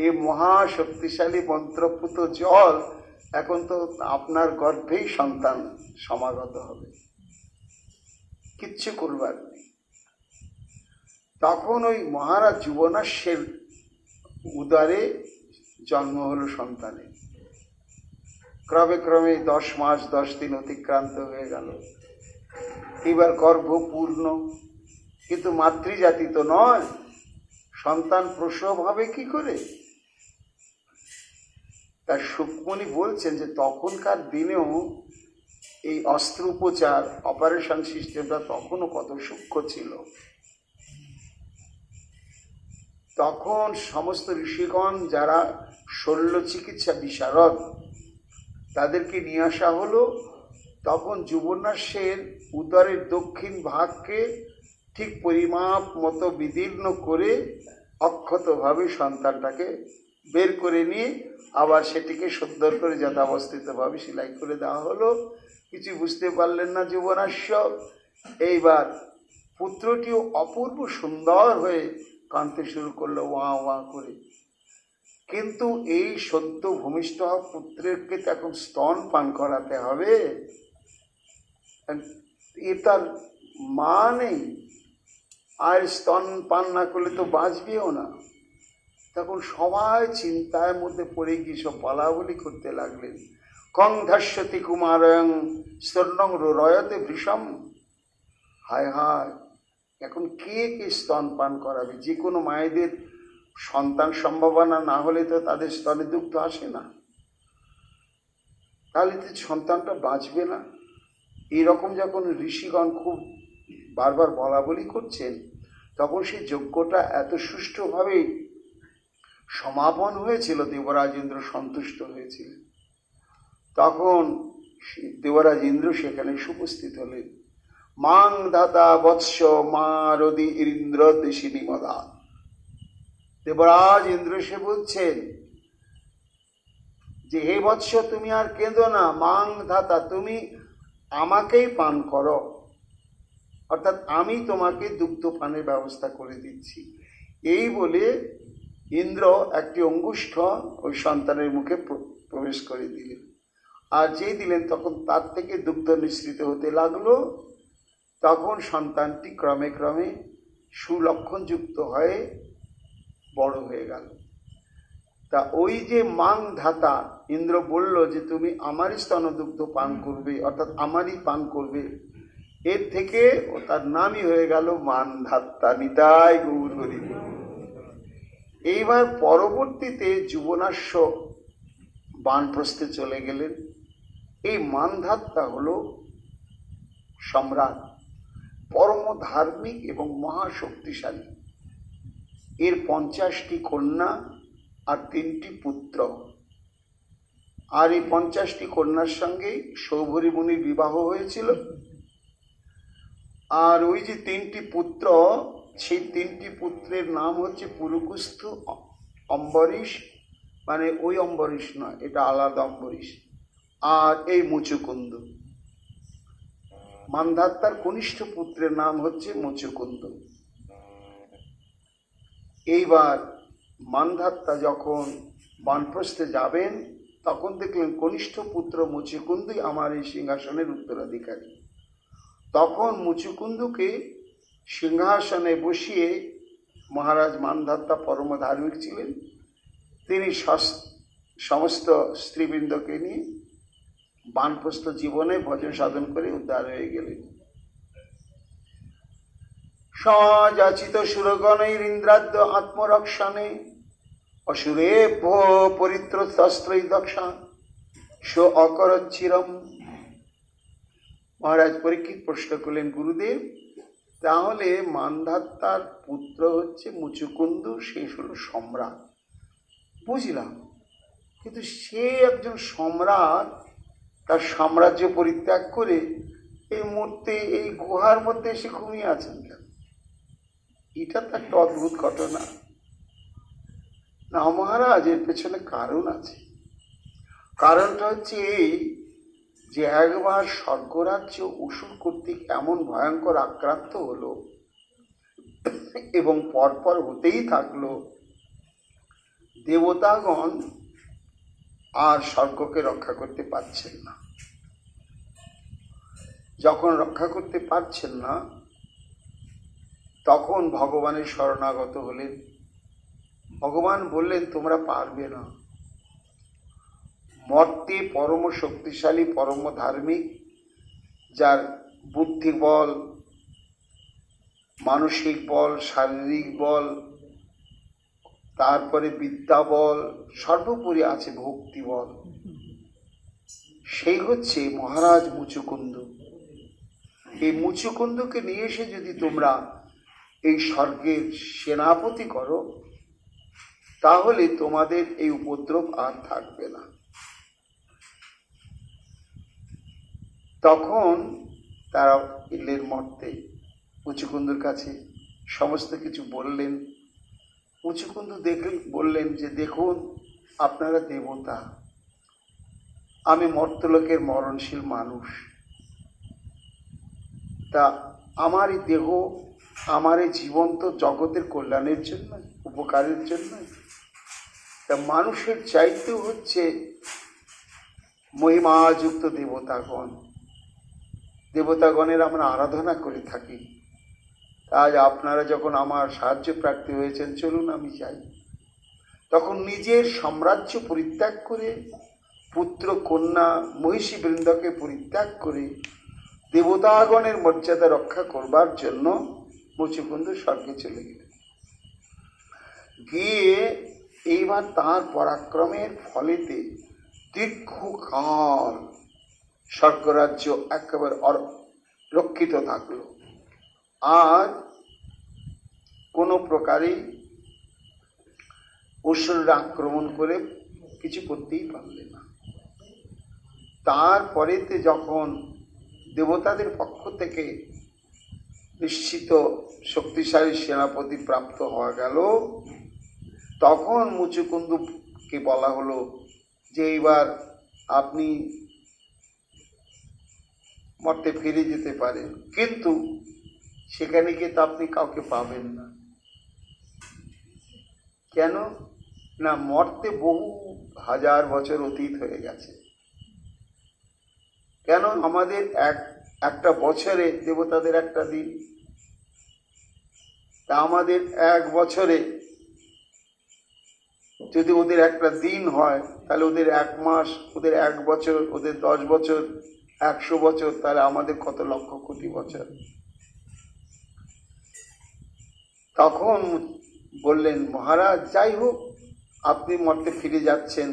এ মহা শক্তিশালী মন্ত্রপুত জল এখন তো আপনার গর্ভেই সন্তান সমাগত হবে, কিচ্ছু করবার নেই। তখন ওই মহারাজ যুবনাশ্বের উদরে জন্ম হলো সন্তানের। ক্রমে ক্রমে 10 মাস 10 দিন অতিক্রান্ত হয়ে গেল। এবার গর্ভ পূর্ণ, কিন্তু মাতৃজাতি তো নয়, সন্তান প্রসব হবে কি করে? তার সুকমণি বলছেন যে তখনকার দিনেও এই অস্ত্রোপচার, অপারেশন সিস্টেমটা তখনও কত সূক্ষ্ম ছিল। তখন সমস্ত ঋষিগণ যারা শল্য চিকিৎসা বিশারদ, তাদেরকে নিয়ে আসা হলো। তখন যুবনাশ্বের উদরের দক্ষিণ ভাগকে ঠিক পরিমাপ মতো বিদীর্ণ করে অক্ষতভাবে সন্তানটাকে বের করে নিয়ে আবার সেটিকে সুন্দর করে যথাবস্থিতভাবে সেলাই করে দেওয়া হলো। কিছু বুঝতে পারলেন না যুবনাশ্য। এইবার পুত্রটিও অপূর্ব সুন্দর হয়ে কাঁদতে শুরু করলো, ওয়া ওয়া করে। কিন্তু এই সদ্য ভূমিষ্ঠ পুত্রকে তো এখন স্তন পান করাতে হবে, এ তার মা নেই, আর স্তন পান না করলে তো বাঁচবেও না। তখন সবাই চিন্তার মধ্যে পড়ে গিয়ে সব বলাবলি করতে লাগলেন, কং ধস্যতি কুমারং স্তন্যং রয়তে ভৃষম। হায় হায়, এখন কে কে স্তন পান করাবে? যে কোনো মায়েদের সন্তান সম্ভাবনা না হলে তো তাদের স্তনে দুগ্ধ আসে না, তাহলে তো সন্তানটা বাঁচবে না। এইরকম যখন ঋষিগণ খুব বারবার বলা বলি করছেন, তখন সেই যজ্ঞটা এত সুষ্ঠুভাবে সমাপন হয়েছিল, দেবরাজ ইন্দ্র সন্তুষ্ট হয়েছিলেন। তখন দেবরাজ ইন্দ্র সেখানে উপস্থিত হলেন। মাং ধাতা বৎস মা রদি ইন্দ্র দেশিনী মদা। দেবরাজ ইন্দ্র সে বলছেন যে, হে বৎস, তুমি আর কেঁদো না, মাং ধাতা, তুমি আমাকেই পান করো, অর্থাৎ আমি তোমাকে দুগ্ধ পানের ব্যবস্থা করে দিচ্ছি। এই বলে ইন্দ্র একটি অঙ্গুষ্ঠ ওই সন্তানের মুখে প্রবেশ করে দিলেন। আর যেই দিলেন তখন তার থেকে দুগ্ধ নিঃসৃত হতে লাগলো। তখন সন্তানটি ক্রমে ক্রমে সুলক্ষণযুক্ত হয়ে বড় হয়ে গেল। তা ওই যে মাং ধাতা, ইন্দ্র বলল যে তুমি আমারই স্তনদুগ্ধ পান করবে, অর্থাৎ আমারই পান করবে, এর থেকে ও তার নামই হয়ে গেল মান ধাত্তা। নিতাই গৌর হরি। এইবার পরবর্তীতে যুবনাশ্য বানপ্রস্থে চলে গেলেন। এই মানধাত্তা হলো সম্রাট, পরম ধার্মিক এবং মহাশক্তিশালী। এর 50টি কন্যা আর 3টি পুত্র। আর এই 50টি কন্যার সঙ্গে সৌভরী মুনির বিবাহ হয়েছিল। আর ওই যে 3টি পুত্র, সেই 3টি পুত্রের নাম হচ্ছে পুরুকুস্থ, অম্বরীশ, মানে ওই অম্বরীশ নয়, এটা আলাদা অম্বরীশ, আর এই মুচুকুন্দ। মান্ধাত্তার কনিষ্ঠ পুত্রের নাম হচ্ছে মুচুকুন্দ। এইবার মান্ধাত্তা যখন বানপ্রস্থে যাবেন, তখন দেখলেন কনিষ্ঠ পুত্র মুচুকুন্দই আমার এই সিংহাসনের উত্তরাধিকারী। তখন মুচুকুন্দকে সিংহাসনে বসিয়ে, মহারাজ মানধাত্তা পরম ধার্মিক ছিলেন, তিনি সমস্ত স্ত্রীবৃন্দকে নিয়ে বানপ্রস্থ জীবনে ভজন সাধন করে উদ্ধার হয়ে গেলেন। সযাচিত সুরগণৈর ইন্দ্রাদ্য আত্মরক্ষণে অসুরেভ্য পরিত্রস্ত্রৈ দক্ষা সো অকরচ্ছিরম। মহারাজ পরীক্ষিত প্রশ্ন করলেন, গুরুদেব, তাহলে মান্ধাত্তার পুত্র হচ্ছে মুচুকুন্দু, সে হলো সম্রাট, বুঝলাম। কিন্তু সে একজন সম্রাট, তার সাম্রাজ্য পরিত্যাগ করে এই মুহূর্তে এই গুহার মধ্যে এসে ঘুমিয়ে আছেন কেন? এটা তো একটা অদ্ভুত ঘটনা না মহারাজ, এর পেছনে কারণ আছে। কারণটা হচ্ছে এই যে একবার স্বর্গরাজ্য অসুর কর্তৃক এমন ভয়ঙ্কর আক্রান্ত হলো এবং পরপর হতেই থাকলো, দেবতাগণ আর স্বর্গকে রক্ষা করতে পারছেন না। যখন রক্ষা করতে পারছেন না, তখন ভগবানের শরণাগত হলেন। ভগবান বললেন, তোমরা পারবে না। মর্তে পরম শক্তিশালী, পরম ধার্মিক, যার বুদ্ধি বল, মানসিক বল, শারীরিক বল, তারপরে বিদ্যা বল, সর্বোপরি আছে ভক্তি বল, সেই হচ্ছে মহারাজ মুচুকুন্দ। এই মুচুকুন্দকে নিয়ে এসে যদি তোমরা এই স্বর্গের সেনাপতি করো, তাহলে তোমাদের এই উপদ্রব আর থাকবে না। তখন তারা এলেন মর্তে, মুচুকুন্দুর কাছে সমস্ত কিছু বললেন। মুচুকুন্দু বললেন যে, দেখুন আপনারা দেবতা, আমি মর্তলোকের মরণশীল মানুষ, তা আমার এই দেহ, আমার এই জীবন তো জগতের কল্যাণের জন্য, উপকারের জন্য। তা মানুষের চাইতেও হচ্ছে মহিমাযুক্ত দেবতাগণ, দেবতাগণের আমরা আরাধনা করে থাকি। আজ আপনারা যখন আমার সাহায্য প্রার্থী হয়েছেন, চলুন আমি যাই। তখন নিজের সাম্রাজ্য পরিত্যাগ করে, পুত্র কন্যা মহিষী বৃন্দকে পরিত্যাগ করে, দেবতাগণের মর্যাদা রক্ষা করবার জন্য মুচুকুন্দ স্বর্গে চলে গেলেন। গিয়ে এইবার তাঁর পরাক্রমের ফলেতে দীর্ঘকাল স্বর্গরাজ্য একেবারে রক্ষিত থাকল, আর কোনো প্রকারেই অসুররা আক্রমণ করে কিছু করতেই পারলে না। তারপরেতে যখন দেবতাদের পক্ষ থেকে নিশ্চিত শক্তিশালী সেনাপতি প্রাপ্ত হওয়া গেল, তখন মুচুকুন্দকে বলা হলো যে এইবার আপনি মর্তে ফিরে যেতে পারেন, কিন্তু সেখানে গিয়ে তো আপনি কাউকে পাবেন না। কেন না, মর্তে বহু হাজার বছর অতীত হয়ে গেছে। কেন, আমাদের একটা বছরে দেবতাদের একটা দিন, তা আমাদের এক বছরে যদি ওদের একটা দিন হয়, তাহলে ওদের এক মাস, ওদের এক বছর, ওদের 10 বছর, 100 বছর, তাহলে আমাদের কত লক্ষ কোটি বছর। তখন বললেন, মহারাজ যাই হোক, আপনি মর্তে ফিরে যাচ্ছেন,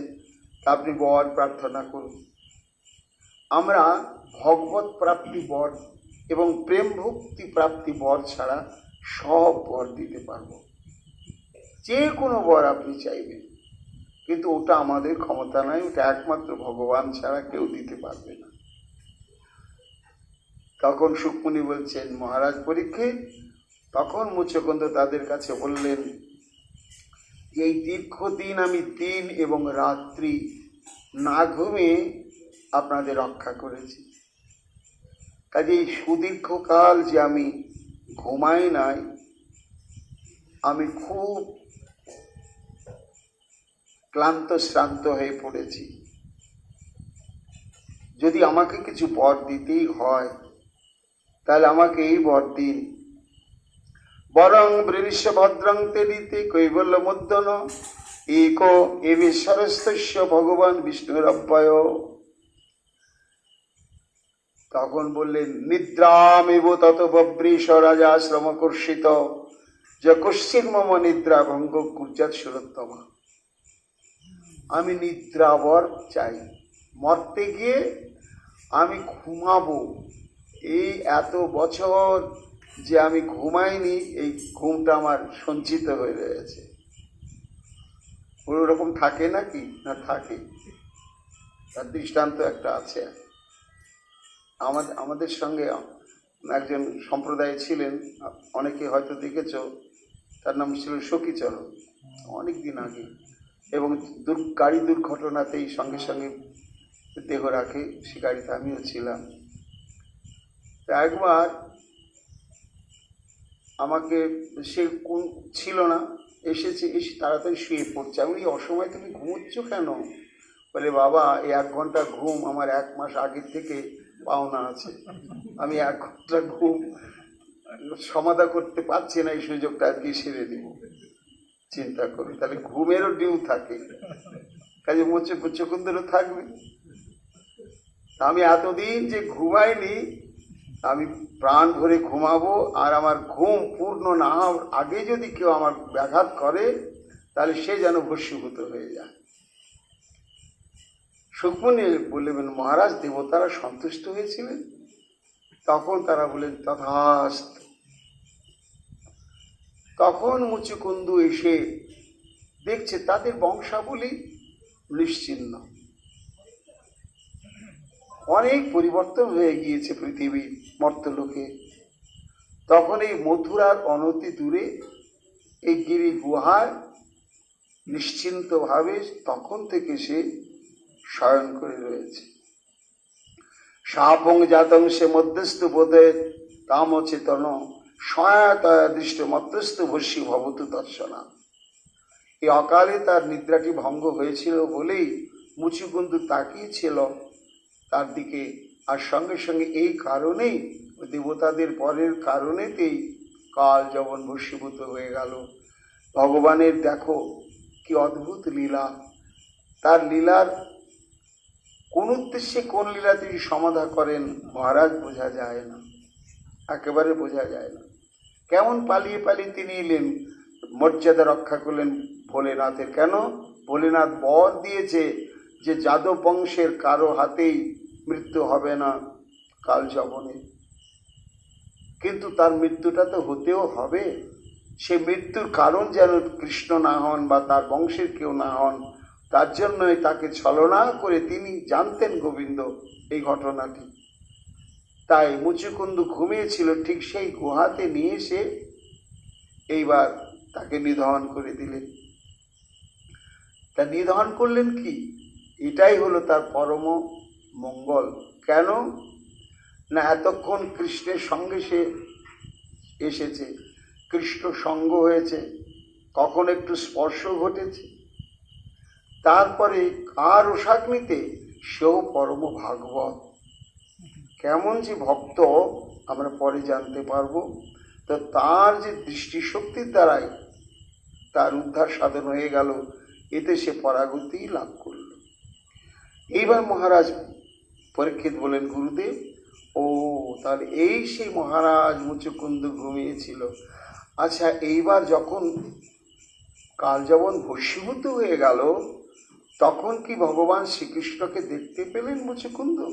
আপনি বর প্রার্থনা করুন। আমরা ভগবত প্রাপ্তি বর এবং প্রেম ভক্তি প্রাপ্তি বর ছাড়া সব বর দিতে পারবো, যে কোনো বর আপনি চাইবেন, কিন্তু ওটা আমাদের ক্ষমতা নয়, ওটা একমাত্র ভগবান ছাড়া কেউ দিতে পারবে না। তখন সুকমুনি বলছেন, মহারাজ পরীক্ষিত, তখন মুচুকুন্দ তাদের কাছে বললেন, এই দীর্ঘদিন আমি দিন এবং রাত্রি না ঘুমিয়ে আপনাদের রক্ষা করেছি। কাজে এই সুদীর্ঘকাল যে আমি ঘুমাই নাই, আমি খুব ক্লান্ত শ্রান্ত হয়ে পড়েছি। যদি আমাকে কিছু বর দিতেই হয়, তাহলে আমাকে এই বর দিন, বরং বৃষ ভদ্রং তেলিতে কৈবল্য মুদ্দন এক এবেশ্বরস্তস্য ভগবান বিষ্ণুর অব্যয়। তখন বললেন, নিদ্রামেব তত বব্রীশ রাজাশ্রম কর্ষিত যে কশ্চিৎ মম নিদ্রা ভঙ্গ কুর্যাৎ সুরোত্তমা। আমি নিদ্রাবর চাই, মরতে গিয়ে আমি ঘুমাবো। এই এত বছর যে আমি ঘুমাইনি, এই ঘুমটা আমার সঞ্চিত হয়ে রয়েছে। ওরকম থাকে নাকি? না, থাকে। তার দৃষ্টান্ত একটা আছে। আমাদের সঙ্গে একজন সম্প্রদায় ছিলেন, অনেকে হয়তো দেখেছ, তার নাম ছিল সখীচরণ, অনেক দিন আগে, এবং গাড়ি দুর্ঘটনাতেই সঙ্গে সঙ্গে দেহ রাখে। সে গাড়িতে আমিও ছিলাম। তা একবার আমাকে, সে কোন ছিল না, এসে তাড়াতাড়ি শুয়ে পড়ছে। আমি, অসময় তুমি ঘুমোচ্ছ কেন? বলে, বাবা, এই 1 ঘন্টা ঘুম আমার 1 মাস আগের থেকে পাওনা আছে। আমি 1 ঘন্টা ঘুম সমাধা করতে পারছি না, এই সুযোগটা আজকে সেরে দিব। চিন্তা করি, তাহলে ঘুমেরও ডিউ থাকে, কাজে মুচুকুন্দরও থাকবে। আমি এতদিন যে ঘুমাইনি, আমি প্রাণ ভরে ঘুমাবো, আর আমার ঘুম পূর্ণ না হওয়ার আগে যদি কেউ আমার ব্যাঘাত করে, তাহলে সে যেন ভস্মীভূত হয়ে যায়। সুখমণি বললেন, মহারাজ, দেবতারা সন্তুষ্ট হয়েছিলেন? তখন তারা বললেন, তথাস্তু। তখন মুচুকুন্দু এসে দেখছে তাদের বংশাবলী নিশ্চিহ্ন, অনেক পরিবর্তন হয়ে গিয়েছে পৃথিবী মর্তলোকে। তখন এই মথুরার অনতি দূরে এই গিরি গুহায় নিশ্চিন্তভাবে তখন থেকে সে শয়ন করে রয়েছে। সাপং জাতং সে মধ্যস্থ বোধে তাম চেতন সহায়তা দৃষ্ট মধ্যস্থ ভস্যী ভবতু দর্শনা। এই অকালে তার নিদ্রাটি ভঙ্গ হয়েছিল বলেই মুচুকুন্দু তাকিয়েছিল তার দিকে, আর সঙ্গে সঙ্গে এই কারণেই দেবতাদের পরের কারণেতেই কাল যবন ভস্মীভূত হয়ে গেল। ভগবানের দেখো কি অদ্ভুত লীলা। তার লীলার কোন উদ্দেশ্যে কোন লীলা তিনি সমাধা করেন মহারাজ বোঝা যায় না, একেবারে বোঝা যায় না। কেমন পালিয়ে পালিয়ে তিনি এলেন, মর্যাদা রক্ষা করলেন ভোলেনাথের। কেন? ভোলেনাথ বর দিয়েছে যে যাদব বংশের কারো হাতেই মৃত্যু হবে না কাল যবনে। কিন্তু তার মৃত্যুটা তো হতেও হবে। সে মৃত্যুর কারণ যেন কৃষ্ণ না হন বা তার বংশের কেউ না হন, তার জন্যই তাকে ছলনা করে, তিনি জানতেন গোবিন্দ এই ঘটনাটি। তাই মুচুকুন্দু ঘুমিয়েছিল, ঠিক সেই গুহাতে নিয়ে এসে এইবার তাকে নিধন করে দিলেন। তা নিধন করলেন কি? এটাই হলো তার পরম মঙ্গল। কেন না, এতক্ষণ কৃষ্ণের সঙ্গে সে এসেছে, কৃষ্ণ সঙ্গ হয়েছে, কখন একটু স্পর্শ ঘটেছে, তারপরে কার রসাগ্নিতে সেও পরম ভাগবত। কেমন যে ভক্ত আমরা পরে জানতে পারবো। তো তার যে দৃষ্টিশক্তির দ্বারাই তার উদ্ধার সাধন হয়ে গেল, এতে সে পরাগতি লাভ করল। এইবার মহারাজ পরীক্ষিত বলেন, গুরুদেব, ও তাহলে এই সেই মহারাজ মুচুকুন্দু ঘুমিয়েছিল। আচ্ছা, এইবার যখন কাল যবন ভস্মীভূত হয়ে গেল, তখন কি ভগবান শ্রীকৃষ্ণকে দেখতে পেলেন মুচুকুন্দু?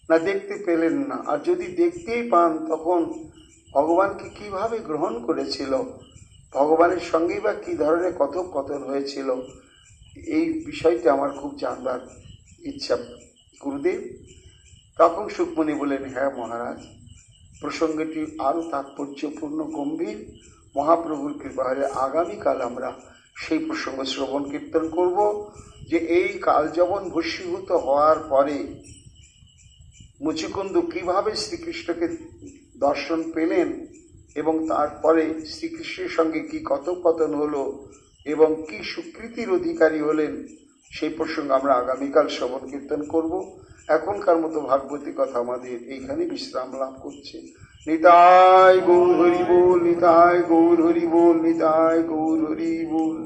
না, দেখতে পেলেন না। আর যদি দেখতেই পান, তখন ভগবানকে কিভাবে গ্রহণ করেছিল, ভগবানের সঙ্গেই বা কী ধরনের কথোপকথন হয়েছিল, এই বিষয়টি আমার খুব জানবার ইচ্ছা গুরুদেব। তখন সুখমণি বলেন, হ্যাঁ মহারাজ, প্রসঙ্গটি আরও তাৎপর্যপূর্ণ গম্ভীর। মহাপ্রভুর কৃপা হলে আগামীকাল আমরা সেই প্রসঙ্গ শ্রবণ কীর্তন করব, যে এই কালযবন ভস্মীভূত হওয়ার পরে মুচুকুন্দু কিভাবে শ্রীকৃষ্ণকে দর্শন পেলেন, এবং তারপরে শ্রীকৃষ্ণের সঙ্গে কি কথোপকথন হলো এবং কি স্বীকৃতির অধিকারী হলেন, সেই প্রসঙ্গে আমরা আগামীকাল শ্রবণ কীর্তন করব। এখনকার মতো ভাগবতী কথা আমাদের এইখানে বিশ্রাম লাভ করছে। নিতাই গৌর হরি বল, নিতাই গৌর হরি বল, নিতাই গৌর হরি বল।